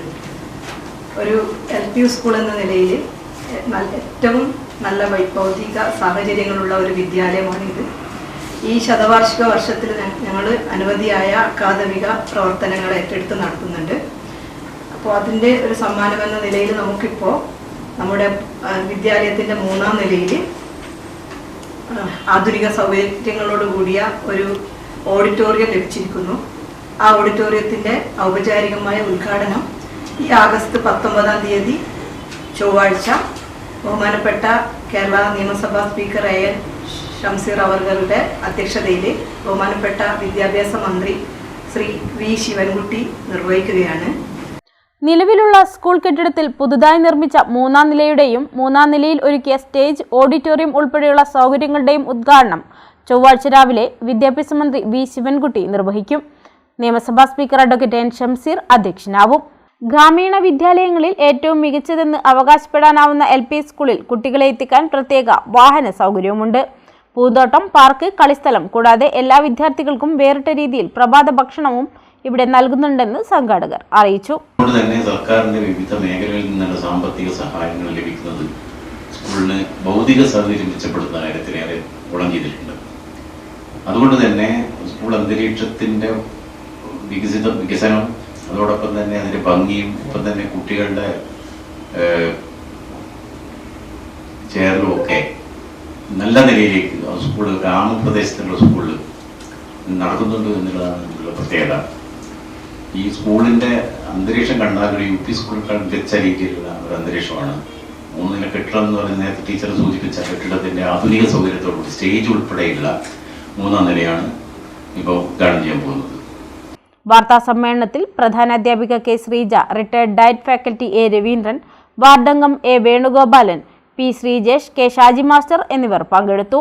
ഒരു LP സ്കൂൾ എന്ന നിലയിൽ ഏറ്റവും നല്ല ഭൗതിക സാഹചര്യങ്ങളുള്ള ഒരു വിദ്യാലയമാണിത്. ഈ ശതവാർഷിക വർഷത്തിൽ ഞങ്ങൾ അനവധിയായ അക്കാദമിക പ്രവർത്തനങ്ങൾ ഏറ്റെടുത്ത് നടത്തുന്നുണ്ട്. അപ്പോൾ അതിൻ്റെ ഒരു സമ്മാനമെന്ന നിലയിൽ നമുക്കിപ്പോൾ നമ്മുടെ വിദ്യാലയത്തിൻ്റെ 3ാം നിലയിൽ ആധുനിക സൗകര്യങ്ങളോട് കൂടിയ ഒരു ഓഡിറ്റോറിയം ലഭിച്ചിരിക്കുന്നു. ആ ഓഡിറ്റോറിയത്തിൻ്റെ ഔപചാരികമായ ഉദ്ഘാടനം ഈ ആഗസ്റ്റ് 19 തീയതി ചൊവ്വാഴ്ച ബഹുമാനപ്പെട്ട കേരള നിയമസഭാ സ്പീക്കർ AM ഷംസീർ അവറുകളുടെ അധ്യക്ഷതയിൽ ബഹുമാനപ്പെട്ട വിദ്യാഭ്യാസ മന്ത്രി ശ്രീ V ശിവൻകുട്ടി നിർവഹിക്കുകയാണ്. നിലവിലുള്ള സ്കൂൾ കെട്ടിടത്തിൽ പുതുതായി നിർമ്മിച്ച 3ാം നിലയുടെയും 3ാം നിലയിൽ ഒരുക്കിയ സ്റ്റേജ്, ഓഡിറ്റോറിയം ഉൾപ്പെടെയുള്ള സൗകര്യങ്ങളുടെയും ഉദ്ഘാടനം ചൊവ്വാഴ്ച രാവിലെ വിദ്യാഭ്യാസ മന്ത്രി V ശിവൻകുട്ടി നിർവഹിക്കും. നിയമസഭാ സ്പീക്കർ അഡ്വക്കേറ്റ് N ഷംസീർ അധ്യക്ഷനാവും. ഗ്രാമീണ വിദ്യാലയങ്ങളിൽ ഏറ്റവും മികച്ചതെന്ന് അവകാശപ്പെടാനാവുന്ന LP സ്കൂളിൽ കുട്ടികളെ എത്തിക്കാൻ പ്രത്യേക വാഹന സൗകര്യവുമുണ്ട്. പൂന്തോട്ടം, പാർക്ക്, കളിസ്ഥലം കൂടാതെ എല്ലാ വിദ്യാർത്ഥികൾക്കും വേറിട്ട രീതിയിൽ പ്രഭാത ഭക്ഷണവും ഇവിടെ നൽകുന്നുണ്ടെന്ന് സംഘാടകർ അറിയിച്ചു. അതുകൊണ്ട് തന്നെ സർക്കാരിന്റെ വിവിധ മേഖലകളിൽ നിന്നുള്ള സാമ്പത്തിക സഹായങ്ങൾ ലഭിക്കുന്നത് സ്കൂളിന് ഭൗതിക സൗകര്യം മെച്ചപ്പെടുത്തുന്ന കാര്യത്തിലേറെ ഗുണം ചെയ്തിട്ടുണ്ട്. അതുകൊണ്ട് തന്നെ സ്കൂൾ അന്തരീക്ഷത്തിന്റെ വികസനം, അതോടൊപ്പം തന്നെ അതിന്റെ ഭംഗിയും, ഒപ്പം തന്നെ കുട്ടികളുടെ ചേരലും ഒക്കെ നല്ല നിലയിലേക്ക് സ്കൂള്, ഗ്രാമപ്രദേശത്തുള്ള സ്കൂളിൽ നടക്കുന്നുണ്ട് എന്നുള്ളതാണ് ഇതിലുള്ള പ്രത്യേകത. ഈ സ്കൂളിന്റെ അന്തരീക്ഷം കണ്ടാൽ ഒരു UP സ്കൂളിൽ മികച്ച രീതിയിലുള്ള ഒരു അന്തരീക്ഷമാണ്. 3 നില കെട്ടിടം എന്ന് പറയുന്ന നേരത്തെ ടീച്ചർ സൂചിപ്പിച്ച കെട്ടിടത്തിന്റെ ആധുനിക സൗകര്യത്തോടുകൂടി സ്റ്റേജ് ഉൾപ്പെടെയുള്ള 3ാം നിലയാണ് ഇപ്പോൾ ഉദ്ഘാടനം ചെയ്യാൻ പോകുന്നത്. വാർത്താ സമ്മേളനത്തിൽ പ്രധാനാധ്യാപിക K Sreeja, retired diet faculty A Raveendran, വാർഡംഗം A Venugopalan, P Sreejesh, K Shaji master എന്നിവർ പങ്കെടുത്തു.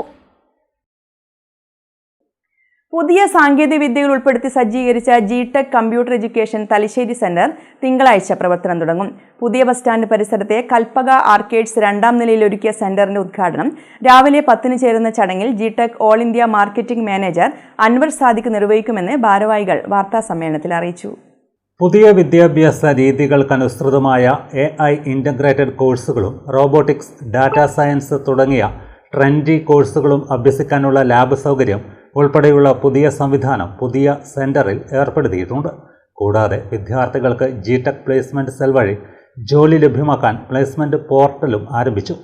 പുതിയ സാങ്കേതിക വിദ്യകൾ ഉൾപ്പെടുത്തി സജ്ജീകരിച്ച GTEC computer education Thalassery centre തിങ്കളാഴ്ച പ്രവർത്തനം തുടങ്ങും. പുതിയ ബസ് സ്റ്റാൻഡ് പരിസരത്തെ കൽപ്പക ആർക്കേഡ്സ് 2ാം നിലയിൽ ഒരുക്കിയ സെന്ററിന്റെ ഉദ്ഘാടനം രാവിലെ 10-ന് ചേരുന്ന ചടങ്ങിൽ GTEC all India marketing manager Anvar Sadiq നിർവഹിക്കുമെന്ന് ഭാരവാഹികൾ വാർത്താസമ്മേളനത്തിൽ അറിയിച്ചു. പുതിയ വിദ്യാഭ്യാസ രീതികൾക്കനുസൃതമായ AI ഇൻ്റഗ്രേറ്റഡ് കോഴ്സുകളും റോബോട്ടിക്സ്, ഡാറ്റാ സയൻസ് തുടങ്ങിയ ട്രെൻഡി കോഴ്സുകളും അഭ്യസിക്കാനുള്ള ലാബ് സൗകര്യം ഉൾപ്പെടെയുള്ള പുതിയ സംവിധാനം പുതിയ സെന്ററിൽ ഏർപ്പെടുത്തിയിട്ടുണ്ട്. കൂടാതെ വിദ്യാർത്ഥികൾക്ക് ജിടെക് പ്ലേസ്മെന്റ് സെൽ വഴി ജോലി ലഭ്യമാക്കാൻ പ്ലേസ്മെന്റ് പോർട്ടലും ആരംഭിച്ചു.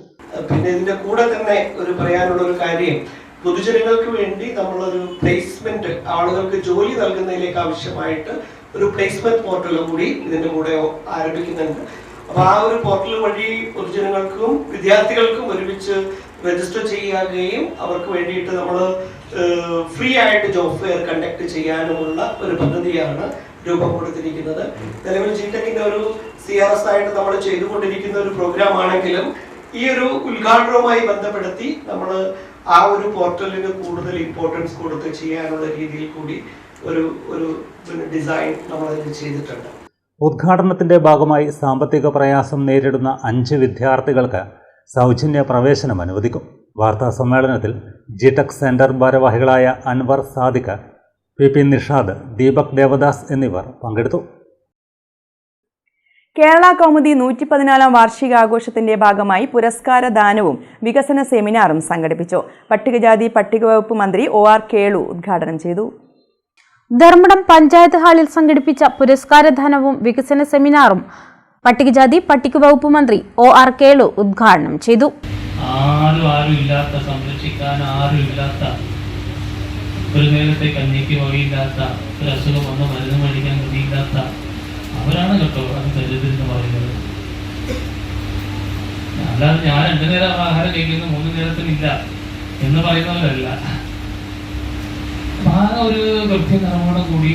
പിന്നെ ഇതിന്റെ കൂടെ തന്നെ പറയാനുള്ള ഒരു കാര്യം, പൊതുജനങ്ങൾക്ക് വേണ്ടി നമ്മളൊരു പ്ലേസ്മെന്റ് ആളുകൾക്ക് ജോലി നൽകുന്നതിലേക്ക് ആവശ്യമായിട്ട് ഒരു പ്ലേസ്മെന്റ് പോർട്ടലും കൂടി ഇതിന്റെ കൂടെ ആരംഭിക്കുന്നുണ്ട്. അപ്പോൾ ആ ഒരു പോർട്ടൽ വഴി പൊതുജനങ്ങൾക്കും വിദ്യാർത്ഥികൾക്കും ഒരുമിച്ച് രജിസ്റ്റർ ചെയ്യുകയും അവർക്ക് വേണ്ടിയിട്ട് നമ്മൾ ഫ്രീ ആയിട്ട് ജോബ് ഫെയർ കണ്ടക്ട് ചെയ്യാനുമുള്ള ഒരു പദ്ധതിയാണ് രൂപം കൊടുത്തിരിക്കുന്നത്. നിലവിൽ ജിടെക്കിന്റെ ഒരു CRS ആയിട്ട് നമ്മൾ ചെയ്തുകൊണ്ടിരിക്കുന്ന ഒരു പ്രോഗ്രാം ആണെങ്കിലും ഈ ഒരു ഉദ്ഘാടനവുമായി ബന്ധപ്പെടുത്തി നമ്മൾ ആ ഒരു പോർട്ടലിന് കൂടുതൽ ഇമ്പോർട്ടൻസ് കൊടുത്ത് ചെയ്യാനുള്ള രീതിയിൽ കൂടി ഒരു ഡിസൈൻ നമ്മൾ അതിൽ ചെയ്തിട്ടുണ്ട്. ഉദ്ഘാടനത്തിന്റെ ഭാഗമായി സാമ്പത്തിക പ്രയാസം നേരിടുന്ന 5 വിദ്യാർത്ഥികൾക്ക് സൗജന്യ പ്രവേശനം അനുവദിക്കും. വാർത്താ സമ്മേളനത്തിൽ ജിടെക് സെന്റർ ഭാരവാഹികളായ അൻവർ സാദിഖ്, PP നിഷാദ്, ദീപക് ദേവദാസ് എന്നിവർ പങ്കെടുത്തു. കേരള കൗമുദി 114ാം വാർഷികാഘോഷത്തിന്റെ ഭാഗമായി പുരസ്കാര ദാനവും വികസന സെമിനാറും സംഘടിപ്പിച്ചു. പട്ടികജാതി പട്ടികവകുപ്പ് മന്ത്രി OR കേളു ഉദ്ഘാടനം ചെയ്തു. ധർമ്മടം പഞ്ചായത്ത് ഹാളിൽ സംഘടിപ്പിച്ച പുരസ്കാരദാനവും വികസന സെമിനാറും പട്ടികജാതി പട്ടികവകുപ്പ് മന്ത്രി OR കേളു ഉദ്ഘാടനം ചെയ്തു. ആരും ഇല്ലാത്ത, സംരക്ഷിക്കാൻ ആരുമില്ലാത്ത, ഒരു നേരത്തെ കഞ്ഞിക്ക് വഴിയില്ലാത്ത, ഒരു അസുഖം വന്ന് മരുന്ന് മേടിക്കാൻ കഴിയില്ലാത്ത അവരാണ് കേട്ടോ അത് ദരിദ്രം പറയുന്നത്. അല്ലാതെ ഞാൻ 2 നേരം ആഹാരം കഴിക്കുന്ന 3 നേരത്തിനില്ല എന്ന് പറയുന്നവരല്ല. ആ ഒരു കൃത്യനിർവഹണം കൂടി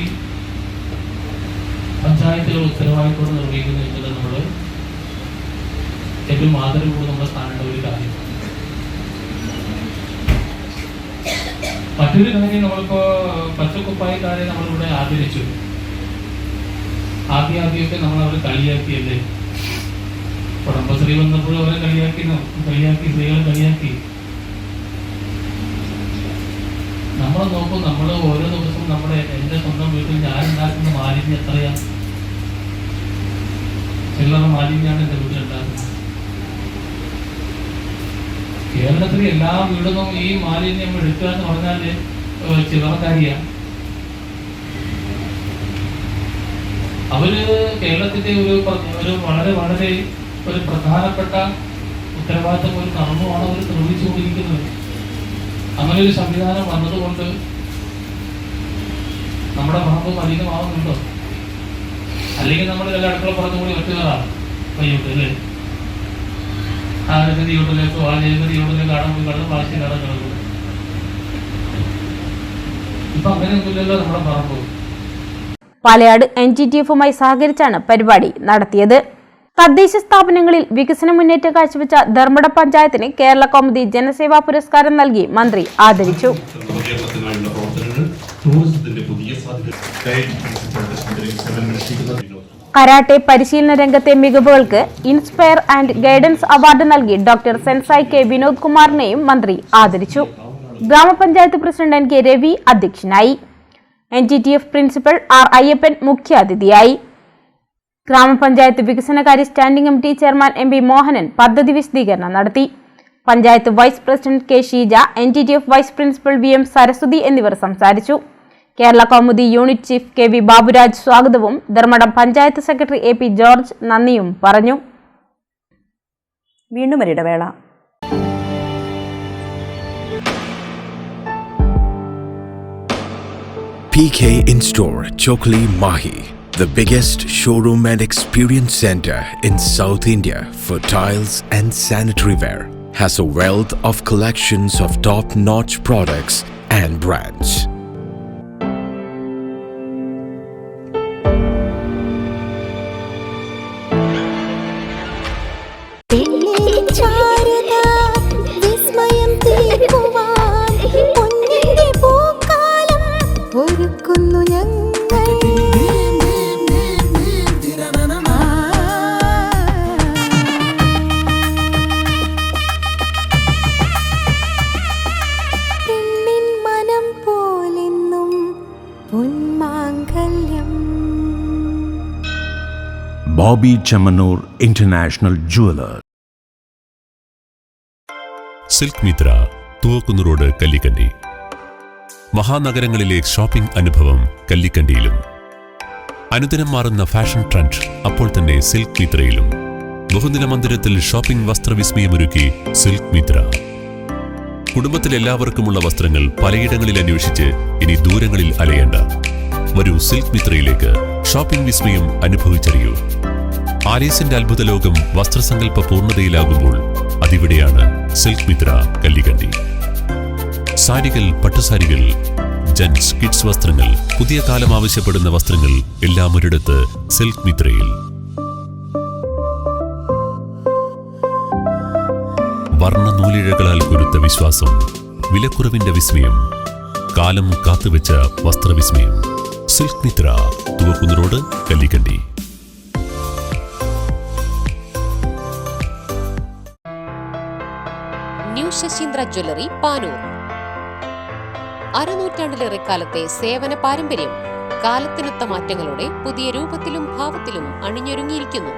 പഞ്ചായത്തുകൾ ഉത്തരവാദിത്തോടെ നിർവഹിക്കുന്നു എന്നുള്ളത് നമ്മൾ ഏറ്റവും ആദരവോട് നമ്മൾ കാണേണ്ട ഒരു കാര്യമാണ്. മറ്റൊരു കാര്യം, നമ്മളിപ്പോ പച്ചക്കുപ്പായക്കാരെ നമ്മളിവിടെ ആദരിച്ചു. ആദ്യമൊക്കെ നമ്മൾ അവരെ കളിയാക്കിയല്ലേ. കുടുംബശ്രീ വന്നപ്പോഴും അവരെ കളിയാക്കി, സ്ത്രീകളെ കളിയാക്കി. നമ്മൾ നോക്കും, നമ്മൾ ഓരോ ദിവസവും എൻ്റെ സ്വന്തം വീട്ടിൽ ഞാൻ ഉണ്ടാക്കുന്ന മാലിന്യം എത്രയാണ്? ചില്ലറ മാലിന്യമാണ് എൻ്റെ വീട്ടിലുണ്ടാക്കുന്നത്. കേരളത്തിലെ എല്ലാ വീടും ഈ മാലിന്യം എടുക്കുക എന്ന് പറഞ്ഞാൽ ചില്ലറക്കാരിയാണ്. അവര് കേരളത്തിന്റെ ഒരു വളരെ വളരെ ഒരു പ്രധാനപ്പെട്ട ഉത്തരവാദിത്തം, ഒരു കർമ്മമാണ് അവർ നിർവഹിച്ചുകൊണ്ടിരിക്കുന്നത്. അങ്ങനെ ഒരു സംവിധാനം വന്നതുകൊണ്ട് നമ്മുടെ ഭാഗം മലിനമാവുന്നുണ്ടോ? അല്ലെങ്കിൽ നമ്മൾ എല്ലാ അടുക്കള പുറത്തുകൂടി ഒറ്റുകയറാം വൈകിട്ട് അല്ലേ? ആ ജഗതി യൂട്ടിലേക്കോ ആ ജഗതി യൂട്ടിലേക്ക് കാണാൻ പോയി കള്ളം വാശി കാണാൻ കിടക്കും. ഇപ്പൊ അങ്ങനെയൊന്നുമില്ലല്ലോ നമ്മുടെ പറമ്പ്. പാലയാട് NGTF-മായി സഹകരിച്ചാണ് പരിപാടി നടത്തിയത്. തദ്ദേശ സ്ഥാപനങ്ങളിൽ വികസന മുന്നേറ്റം കാഴ്ചവെച്ച ധർമ്മട പഞ്ചായത്തിന് കേരള കൗമുദി ജനസേവാ പുരസ്കാരം നൽകി മന്ത്രി ആദരിച്ചു. കരാട്ടെ പരിശീലന രംഗത്തെ മികവുകൾക്ക് ഇൻസ്പയർ ആൻഡ് ഗൈഡൻസ് അവാർഡ് നൽകി ഡോക്ടർ സെൻസായ് K വിനോദ് കുമാറിനെയും മന്ത്രി ആദരിച്ചു. ഗ്രാമപഞ്ചായത്ത് പ്രസിഡന്റ് NK രവി അധ്യക്ഷനായി. NGTF പ്രിൻസിപ്പൽ R അയ്യപ്പൻ മുഖ്യാതിഥിയായി. ഗ്രാമപഞ്ചായത്ത് വികസനകാര്യ standing committee chairman MP Mohanan പദ്ധതി വിശദീകരണം നടത്തി. Panchayat vice president K Sheeja, NGTF vice principal VM Saraswathi എന്നിവർ സംസാരിച്ചു. Kerala Kaumudi unit chief KV Baburaj സ്വാഗതവും Dharmadam panchayat secretary AP George നന്ദിയും പറഞ്ഞു. വീണ്ടും ഒരിടവേള. PK In-Store, Chokli, Mahi, the biggest showroom and experience center in South India for tiles and sanitary ware, has a wealth of collections of top-notch products and brands. Bobby Chamanur International Jeweler. Silk Mitra, Thuvakkunnu road, Kallikkandi. മഹാനഗരങ്ങളിലെ shopping അനുഭവം കല്ലിക്കണ്ടിയിലും. അനുദിനം മാറുന്ന fashion trend അപ്പോൾ തന്നെ silk മിത്രയിലും. ബഹുനില മന്ദിരത്തിൽ shopping വസ്ത്രവിസ്മയമൊരുക്കി silk Mitra. കുടുംബത്തിലെല്ലാവർക്കുമുള്ള വസ്ത്രങ്ങൾ പലയിടങ്ങളിൽ അന്വേഷിച്ച് ഇനി ദൂരങ്ങളിൽ അലയേണ്ട. വരൂ സിൽക്ക് മിത്രയിലേക്ക്. ഷോപ്പിംഗ് വിസ്മയം അനുഭവിച്ചറിയൂ. ആലീസിന്റെ അത്ഭുത ലോകം വസ്ത്രസങ്കല്പ പൂർണ്ണതയിലാകുമ്പോൾ അതിവിടെയാണ് സിൽക്ക് മിത്ര, കല്ലിക്കണ്ടി. സാരികൾ, പട്ടുസാരികൾ, ജെന്റ്സ്, കിഡ്സ് വസ്ത്രങ്ങൾ, പുതിയ കാലം ആവശ്യപ്പെടുന്ന വസ്ത്രങ്ങൾ എല്ലാം ഒരിടത്ത് സിൽക്ക് മിത്രയിൽ. വർണ്ണനൂലിഴകളാൽ കുരുത്ത വിശ്വാസം, വിലക്കുറവിന്റെ വിസ്മയം, കാലം കാത്തുവെച്ച വസ്ത്രവിസ്മയം. Silk Mitra, Thuvakkunnu road, Kallikkandi. New Sasheendra jewellery, Panoor. അരനൂറ്റാണ്ടിലേറെ കാലത്തെ സേവന പാരമ്പര്യം കാലത്തിനൊത്ത മാറ്റങ്ങളോടെ പുതിയ രൂപത്തിലും ഭാവത്തിലും അണിഞ്ഞൊരുങ്ങിയിരിക്കുന്നു.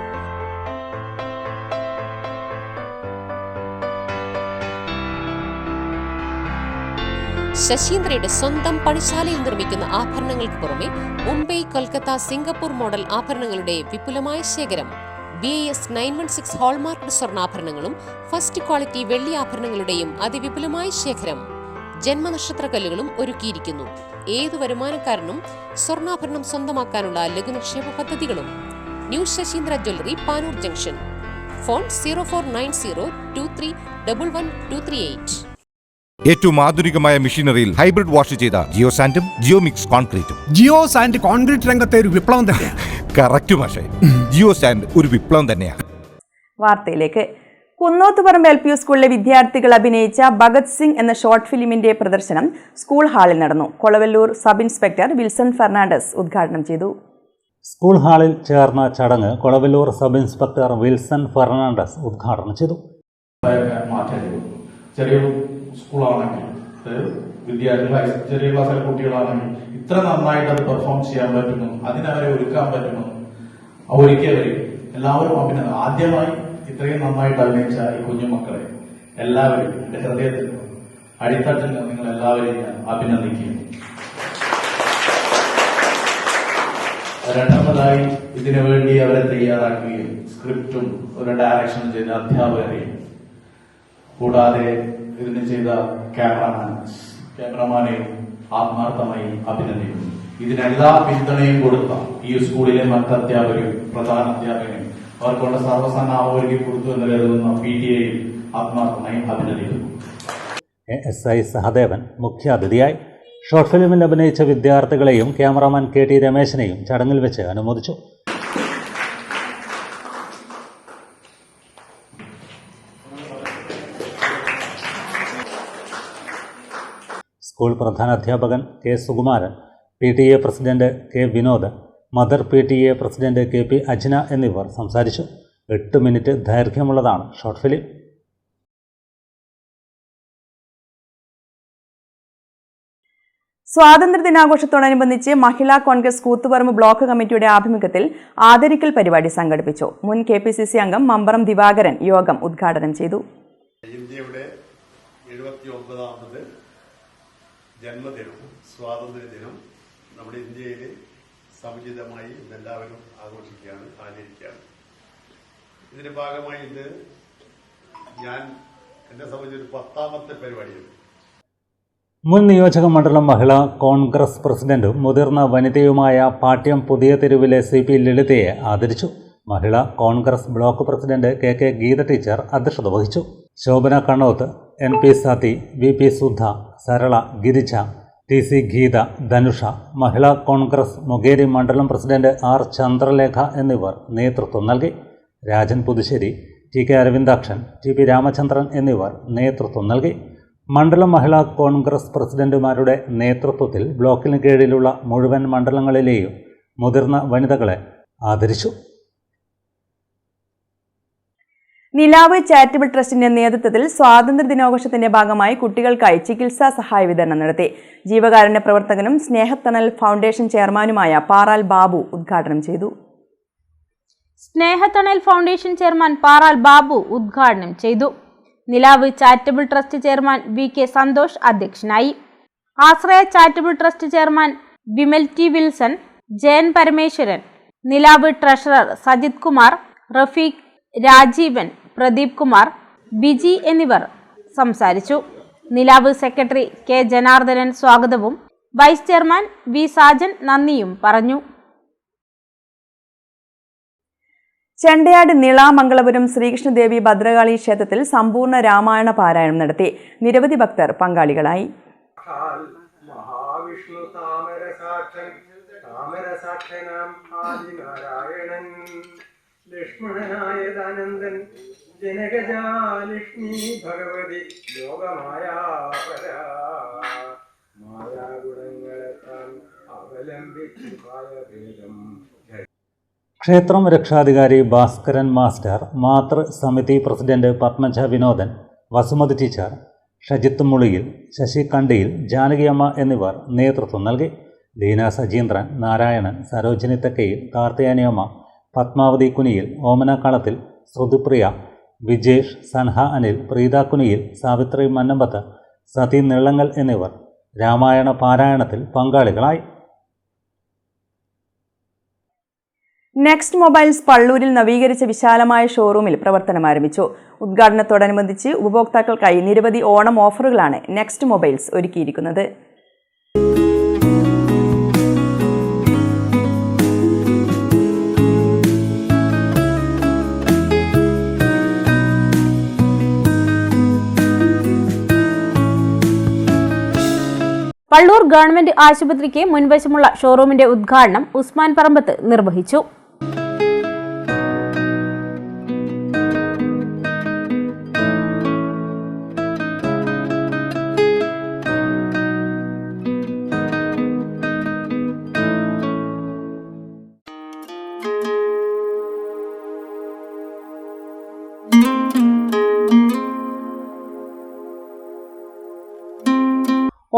ശശീന്ദ്രയുടെ സ്വന്തം പണിശാലയിൽ നിർമ്മിക്കുന്ന ആഭരണങ്ങൾക്ക് പുറമെ മുംബൈ, കൊൽക്കത്ത, സിംഗപ്പൂർ മോഡൽ ആഭരണങ്ങളുടെ വിപുലമായ ശേഖരം. BIS 916 ഹോൾമാർക്ക്ഡ് സ്വർണ്ണാഭരണങ്ങളും ഫസ്റ്റ് ക്വാളിറ്റി വെള്ളി ആഭരണങ്ങളുടെയും അതിവിപുലമായ ശേഖരം. ജന്മനക്ഷത്രക്കല്ലുകളും ഒരുക്കിയിരിക്കുന്നു. ഏതു വരുമാനക്കാരനും സ്വർണ്ണാഭരണം സ്വന്തമാക്കാനുള്ള ലഘുനിക്ഷേപ പദ്ധതികളും. New Sasheendra jewellery, Panoor junction. Phone 049023112238. ഏറ്റവും ആധുനികമായ മെഷീനറിയിൽ ഹൈബ്രിഡ് വാഷ് ചെയ്ത ജിയോ സാൻഡും ജിയോ മിക്സ് കോൺക്രീറ്റും. ജിയോ സാൻഡ് കോൺക്രീറ്റ് രംഗത്തെ ഒരു വിപ്ലവം തന്നെയാണ്. കറക്റ്റ് മാഷേ, ജിയോ സാൻഡ് ഒരു വിപ്ലവം തന്നെയാണ്. വാർത്തയിലേക്ക്. കുന്നോത്തുപറമ്പ് LP സ്കൂളിലെ വിദ്യാർത്ഥികൾ അഭിനയിച്ച ഭഗത് സിംഗ് എന്ന ഷോർട്ട് ഫിലിമിന്റെ പ്രദർശനം സ്കൂൾ ഹാളിൽ നടന്നു. കൊളവല്ലൂർ സബ് ഇൻസ്പെക്ടർ വിൽസൺ ഫെർണാണ്ടസ് ഉദ്ഘാടനം ചെയ്തു. സ്കൂൾ ഹാളിൽ ചേർന്ന ചടങ്ങ് കൊളവല്ലൂർ സബ് ഇൻസ്പെക്ടർ വിൽസൺ ഫെർണാണ്ടസ് ഉദ്ഘാടനം ചെയ്തു. ചെറിയൊരു സ്കൂളാണെങ്കിൽ, വിദ്യാർത്ഥികൾ ചെറിയ ക്ലാസ്സിലെ കുട്ടികളാണെങ്കിൽ ഇത്ര നന്നായിട്ട് അത് പെർഫോം ചെയ്യാൻ പറ്റുന്നു, അതിനവരെ ഒരുക്കാൻ പറ്റുന്നു, ഒരുക്കിയവരെ എല്ലാവരും അഭിനന്ദനം. ആദ്യമായി ഇത്രയും നന്നായിട്ട് അഭിനയിച്ച ഈ കുഞ്ഞുമക്കളെ എല്ലാവരും എന്റെ ഹൃദയത്തിൽ അടിത്തട്ടിൽ നിങ്ങൾ എല്ലാവരെയും ഞാൻ അഭിനന്ദിക്കുന്നു. രണ്ടാമതായി ഇതിനു വേണ്ടി അവരെ തയ്യാറാക്കുകയും സ്ക്രിപ്റ്റും ഒരു ഡയറക്ഷനും ചെയ്ത അധ്യാപകരെയും കൂടാതെ ഇതിന് ചെയ്ത ക്യാമറമാനെയും ആത്മാർത്ഥമായി അഭിനന്ദിക്കുന്നു. ഇതിനെല്ലാ പിന്തുണയും കൊടുത്ത ഈ സ്കൂളിലെ മറ്റ് അധ്യാപകരും പ്രധാന അധ്യാപകരും അവർക്കുള്ള സർവ്വസന്നാഹം ഒരുക്കി കൊടുത്തു എന്ന് കരുതുന്ന PTA-യും ആത്മാർത്ഥമായി അഭിനന്ദിക്കുന്നു. SI സഹദേവൻ മുഖ്യാതിഥിയായി. ഷോർട്ട് ഫിലിമിൽ അഭിനയിച്ച വിദ്യാർത്ഥികളെയും ക്യാമറാമാൻ KT രമേശിനെയും ചടങ്ങിൽ വെച്ച് അനുമോദിച്ചു. സ്കൂൾ പ്രധാനാധ്യാപകൻ K. Sukumaran, PTA president K. Vinod, mother PTA president KP Ajna എന്നിവർ സംസാരിച്ചു. 8 മിനിറ്റ് ദൈർഘ്യമുള്ളതാണ് ഷോർട്ട് ഫിലിം. സ്വാതന്ത്ര്യദിനാഘോഷത്തോടനുബന്ധിച്ച് മഹിളാ കോൺഗ്രസ് കൂത്തുപറമ്പ് ബ്ലോക്ക് കമ്മിറ്റിയുടെ ആഭിമുഖ്യത്തിൽ ആദരിക്കൽ പരിപാടി സംഘടിപ്പിച്ചു. മുൻ KPCC അംഗം മമ്പറം ദിവാകരൻ യോഗം ഉദ്ഘാടനം ചെയ്തു. ഇന്ത്യയുടെ 79ാമത് ജന്മദിനം, സ്വാതന്ത്ര്യദിനം നമ്മുടെ ഇന്ത്യയിൽ സമുചിതമായി എല്ലാവരും ആഘോഷിക്കുകയാണ്, ആചരിക്കുകയാണ്. ഇതിന്റെ ഭാഗമായി ഇത് ഞാൻ എന്നെ സംബന്ധിച്ചൊരു 10ാമത്തെ പരിപാടിയാണ്. മുൻ നിയോജക മണ്ഡലം മഹിളാ കോൺഗ്രസ് പ്രസിഡന്റും മുതിർന്ന വനിതയുമായ പാട്യം പുതിയ തെരുവിലെ CP ലളിതയെ ആദരിച്ചു. Mahila Congress block president KK Geetha teacher അധ്യക്ഷത വഹിച്ചു. Shobhana Kannoth, NP sati, VP Sudha, Sarala, Girija, TC Geetha, Dhanusha, മഹിളാ കോൺഗ്രസ് മുകേരി മണ്ഡലം പ്രസിഡന്റ് R ചന്ദ്രലേഖ എന്നിവർ നേതൃത്വം നൽകി. രാജൻ പുതുശ്ശേരി, TK അരവിന്ദാക്ഷൻ, TP രാമചന്ദ്രൻ എന്നിവർ നേതൃത്വം നൽകി. മണ്ഡലം മഹിളാ കോൺഗ്രസ് പ്രസിഡന്റുമാരുടെ നേതൃത്വത്തിൽ ബ്ലോക്കിന് കീഴിലുള്ള മുഴുവൻ മണ്ഡലങ്ങളിലെയും മുതിർന്ന വനിതകളെ ആദരിച്ചു. നിലാവ് ചാരിറ്റബിൾ ട്രസ്റ്റിന്റെ നേതൃത്വത്തിൽ സ്വാതന്ത്ര്യദിനാഘോഷത്തിന്റെ ഭാഗമായി കുട്ടികൾക്കായി ചികിത്സാ സഹായ വിതരണം നടത്തി. ജീവകാരുണ്യ പ്രവർത്തകനും സ്നേഹത്തണൽ ഫൗണ്ടേഷൻ ചെയർമാനുമായ പാറാൽ ബാബു ഉദ്ഘാടനം ചെയ്തു. സ്നേഹത്തണൽ ഫൗണ്ടേഷൻ ചെയർമാൻ പാറാൽ ബാബു ഉദ്ഘാടനം ചെയ്തു. Nilavu charitable trust chairman VK Santhosh അധ്യക്ഷനായി. Ashraya charitable trust chairman Vimal T Wilson, Jayan Parameswaran, Nilavu treasurer Sajith Kumar, Rafeeq, Rajeevan, Pradeep Kumar, Biji എന്നിവർ സംസാരിച്ചു. നിലാവ് സെക്രട്ടറി K ജനാർദ്ദനൻ സ്വാഗതവും വൈസ് ചെയർമാൻ V സാജൻ നന്ദിയും പറഞ്ഞു. ചെണ്ടയാട് നിളാമംഗളപുരം ശ്രീകൃഷ്ണദേവി ഭദ്രകാളി ക്ഷേത്രത്തിൽ സമ്പൂർണ്ണ രാമായണ പാരായണം നടത്തി. നിരവധി ഭക്തർ പങ്കാളികളായി. മഹാവിഷ്ണു താമരസാക്ഷനാം ആദിനാരായണൻ ലക്ഷ്മണനായതാനന്ദൻ ജനകജാലക്ഷ്മി ഭഗവതി ലോകമായാപരാ മായാഗുണങ്ങളെ താൻ അവലംബിച്ചു ഭേദം. ക്ഷേത്രം രക്ഷാധികാരി ഭാസ്കരൻ മാസ്റ്റർ, മാതൃസമിതി പ്രസിഡന്റ് പത്മജ വിനോദൻ, വസുമതി ടീച്ചർ, ഷജിത്ത് മുളിയിൽ, ശശി കണ്ടിയിൽ, ജാനകിയമ്മ എന്നിവർ നേതൃത്വം നൽകി. ലീന സജീന്ദ്രൻ, നാരായണൻ, സരോജിനി തെക്കയിൽ, കാർത്തിയാനിയമ്മ, പത്മാവതി കുനിയിൽ, ഓമന കളത്തിൽ, ശ്രുതിപ്രിയ, വിജേഷ്, സൻഹ അനിൽ, പ്രീത കുനിയിൽ, സാവിത്രി മന്നമ്പത്ത്, സതി നിള്ളങ്ങൽ എന്നിവർ രാമായണ പാരായണത്തിൽ പങ്കാളികളായി. നെക്സ്റ്റ് മൊബൈൽസ് പള്ളൂരിൽ നവീകരിച്ച വിശാലമായ ഷോറൂമിൽ പ്രവർത്തനം ആരംഭിച്ചു. ഉദ്ഘാടനത്തോടനുബന്ധിച്ച് ഉപഭോക്താക്കൾക്കായി നിരവധി ഓണം ഓഫറുകളാണ് നെക്സ്റ്റ് മൊബൈൽസ് ഒരുക്കിയിരിക്കുന്നത്. പള്ളൂർ ഗവൺമെന്റ് ആശുപത്രിക്ക് മുൻവശമുള്ള ഷോറൂമിന്റെ ഉദ്ഘാടനം ഉസ്മാൻ പറമ്പത്ത് നിർവഹിച്ചു.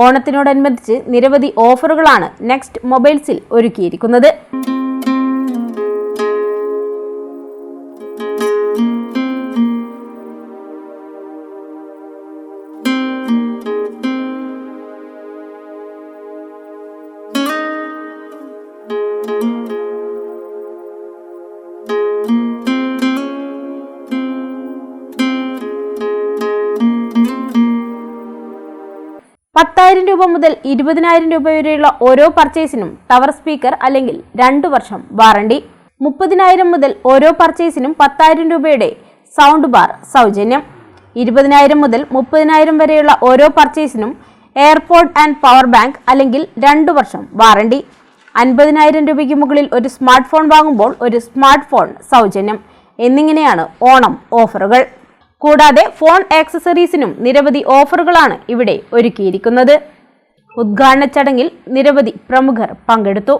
ഓണത്തിനോടനുബന്ധിച്ച് നിരവധി ഓഫറുകളാണ് നെക്സ്റ്റ് മൊബൈൽസിൽ ഒരുക്കിയിരിക്കുന്നത്. രൂപ മുതൽ 20,000 രൂപ വരെയുള്ള ഓരോ പർച്ചേസിനും ടവർ സ്പീക്കർ അല്ലെങ്കിൽ 2 വർഷം വാറണ്ടി. 30,000 മുതൽ ഓരോ പർച്ചേസിനും 10,000 രൂപയുടെ സൗണ്ട് ബാർ സൗജന്യം. 20,000 മുതൽ 30,000 വരെയുള്ള ഓരോ പർച്ചേസിനും എയർപോർട്ട് ആൻഡ് പവർ ബാങ്ക് അല്ലെങ്കിൽ 2 വർഷം വാറണ്ടി. 50,000 രൂപയ്ക്ക് മുകളിൽ ഒരു സ്മാർട്ട് ഫോൺ വാങ്ങുമ്പോൾ ഒരു സ്മാർട്ട് ഫോൺ സൗജന്യം എന്നിങ്ങനെയാണ് ഓണം ഓഫറുകൾ. കൂടാതെ ഫോൺ ആക്സസറീസിനും നിരവധി ഓഫറുകളാണ് ഇവിടെ ഒരുക്കിയിരിക്കുന്നത്. ഉദ്ഘാടന ചടങ്ങിൽ നിരവധി പ്രമുഖർ പങ്കെടുത്തു.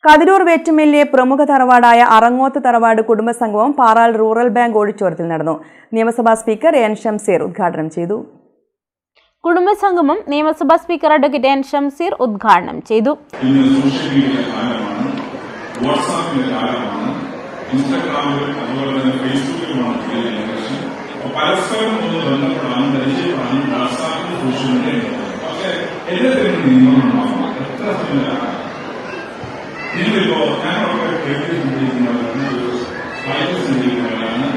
കതിരൂർ വേറ്റുമില്ലിലെ പ്രമുഖ തറവാടായ അറങ്ങോത്ത് തറവാട് കുടുംബസംഗമം പാറാൽ റൂറൽ ബാങ്ക് ഓഡിറ്റോറിയത്തിൽ നടന്നു. നിയമസഭാ സ്പീക്കർ എൻ ഷംസീർ ഉദ്ഘാടനം ചെയ്തു. കുടുംബസംഗമം നിയമസഭാ സ്പീക്കർ അഡ്വക്കേറ്റ് എൻ ഷംസീർ ഉദ്ഘാടനം ചെയ്തു. പരസ്പരം നിങ്ങളിപ്പോ ഞാനൊക്കെ ചിന്തിക്കുന്നവരാണ്,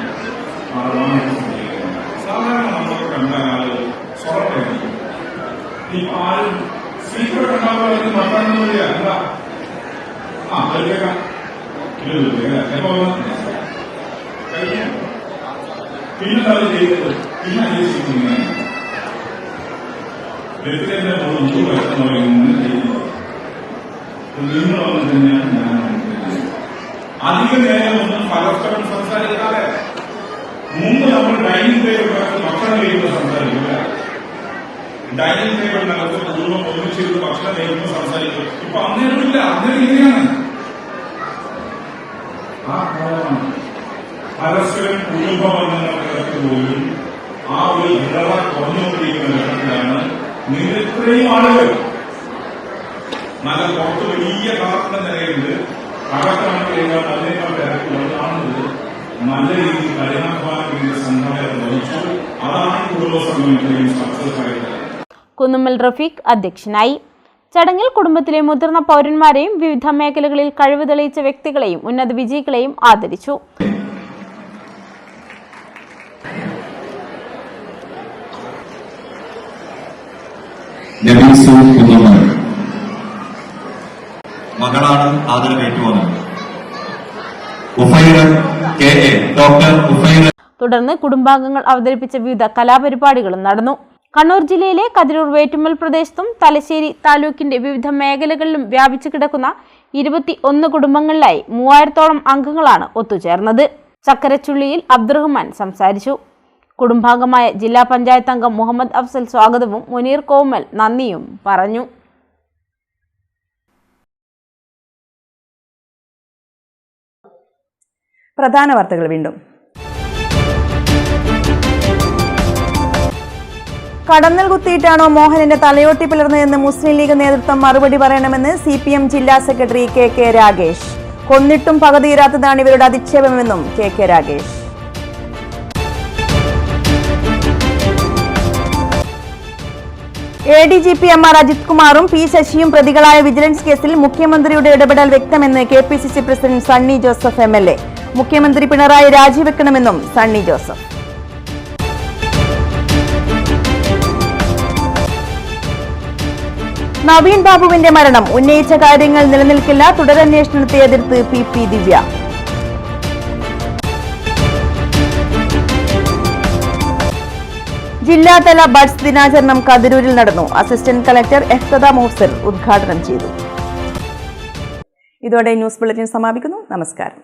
സാധാരണ നമ്മളൊക്കെ കണ്ടാൽ സ്വർണ്ണ ഇപ്പൊ ആരും സ്പീക്കർ കണ്ടാൽ മറ്റാണെന്നില്ല എന്താ കേൾക്കാം എപ്പോ കഴിഞ്ഞ പിന്നെന്താണ് ചെയ്യുന്നത് പിന്നെ അന്വേഷിക്കുന്നത് വ്യക്തിയുടെ ഒന്നും വ്യക്തമായി നിങ്ങൾ വന്നു തന്നെയാണ് ഞാൻ അധിക നേരമൊന്നും പരസ്പരം സംസാരിക്കാതെ മുമ്പ് നമ്മൾ ഡൈനിങ് ടേബിളിനകത്ത് ഭക്ഷണം കഴിക്കുമ്പോൾ സംസാരിക്കില്ല. ഡൈനിങ് ടേബിളിനകത്ത് കുടുംബം ഒന്നിച്ചിരുന്ന് ഭക്ഷണം കഴിക്കുമ്പോൾ സംസാരിക്കും. ഇപ്പൊ അന്നേരമില്ല, അന്നേരം ഇങ്ങനെയാണ്. ആ കാലമാണ് പരസ്പരം കുടുംബ ബന്ധങ്ങൾക്ക് പോലും ആ ഒരു ദൃഢത കുറഞ്ഞുകൊണ്ടിരിക്കുന്ന ഘട്ടത്തിലാണ് നിങ്ങൾ ഇത്രയും ആളുകൾ നല്ല പുറത്ത് വലിയ കാർക്കുന്ന നിലയുണ്ട്. അകത്താണെങ്കിൽ അതിനേക്കാൾ തിരക്കുകൾ കാണുന്നത് നല്ല രീതിയിൽ കഠിനാധ്വാനം വേണ്ടി സംഘടന വഹിച്ചു. അതാണ് കുടുംബ സംഘടനയും സക്സസ് ആയത്. കുന്നുമ്മൽ റഫീഖ് അധ്യക്ഷനായി. ചടങ്ങിൽ കുടുംബത്തിലെ മുതിർന്ന പൗരന്മാരെയും വിവിധ മേഖലകളിൽ കഴിവ് തെളിയിച്ച വ്യക്തികളെയും ഉന്നത വിജയികളെയും ആദരിച്ചു. മകളാണ് ആദരവ് ഏറ്റുവാങ്ങുന്നത്. തുടർന്ന് കുടുംബാംഗങ്ങൾ അവതരിപ്പിച്ച വിവിധ കലാപരിപാടികളും നടന്നു. കണ്ണൂർ ജില്ലയിലെ കതിരൂർ വേറ്റുമ്മൽ പ്രദേശത്തും തലശ്ശേരി താലൂക്കിന്റെ വിവിധ മേഖലകളിലും വ്യാപിച്ചു കിടക്കുന്ന 21 കുടുംബങ്ങളിലായി 3000-ഓളം അംഗങ്ങളാണ് ഒത്തുചേർന്നത്. ചക്കരച്ചുള്ളിയിൽ അബ്ദുറഹ്മാൻ സംസാരിച്ചു. കുടുംബാംഗമായ ജില്ലാ പഞ്ചായത്ത് അംഗം മുഹമ്മദ് അഫ്സൽ സ്വാഗതവും മുനീർ കോമൽ നന്ദിയും പറഞ്ഞു. പ്രധാന വാർത്തകൾ വീണ്ടും. കടന്നൽ കുത്തിയിട്ടാണോ മോഹനന്റെ തലയോട്ടി പിളർന്നതെന്ന് മുസ്ലിം ലീഗ് നേതൃത്വം മറുപടി പറയണമെന്ന് CPM ജില്ലാ സെക്രട്ടറി KK രാഗേഷ്. കൊന്നിട്ടും പക തീരാത്തതാണ് ഇവരുടെ അധിക്ഷേപമെന്നും KK Ragesh. ADGP MR Ajith കുമാറും P ശശിയും പ്രതികളായ വിജിലൻസ് കേസിൽ മുഖ്യമന്ത്രിയുടെ ഇടപെടൽ വ്യക്തമെന്ന് KPCC president Sunny Joseph MLA. മുഖ്യമന്ത്രി പിണറായി രാജിവെക്കണമെന്നും സണ്ണി ജോസഫ്. നവീൻ ബാബുവിന്റെ മരണം ഉന്നയിച്ച കാര്യങ്ങൾ നിലനിൽക്കില്ല, തുടരന്വേഷണത്തെ എതിർത്ത് PP ദിവ്യ. ജില്ലാതല ബഡ്സ് ദിനാചരണം കതിരൂരിൽ നടന്നു. അസിസ്റ്റന്റ് കളക്ടർ എഹ്തദ മോഹ്സിൻ ഉദ്ഘാടനം ചെയ്തു. ഇതോടെ ന്യൂസ് ബുള്ളറ്റിൻ സമാപിക്കുന്നു. നമസ്കാരം.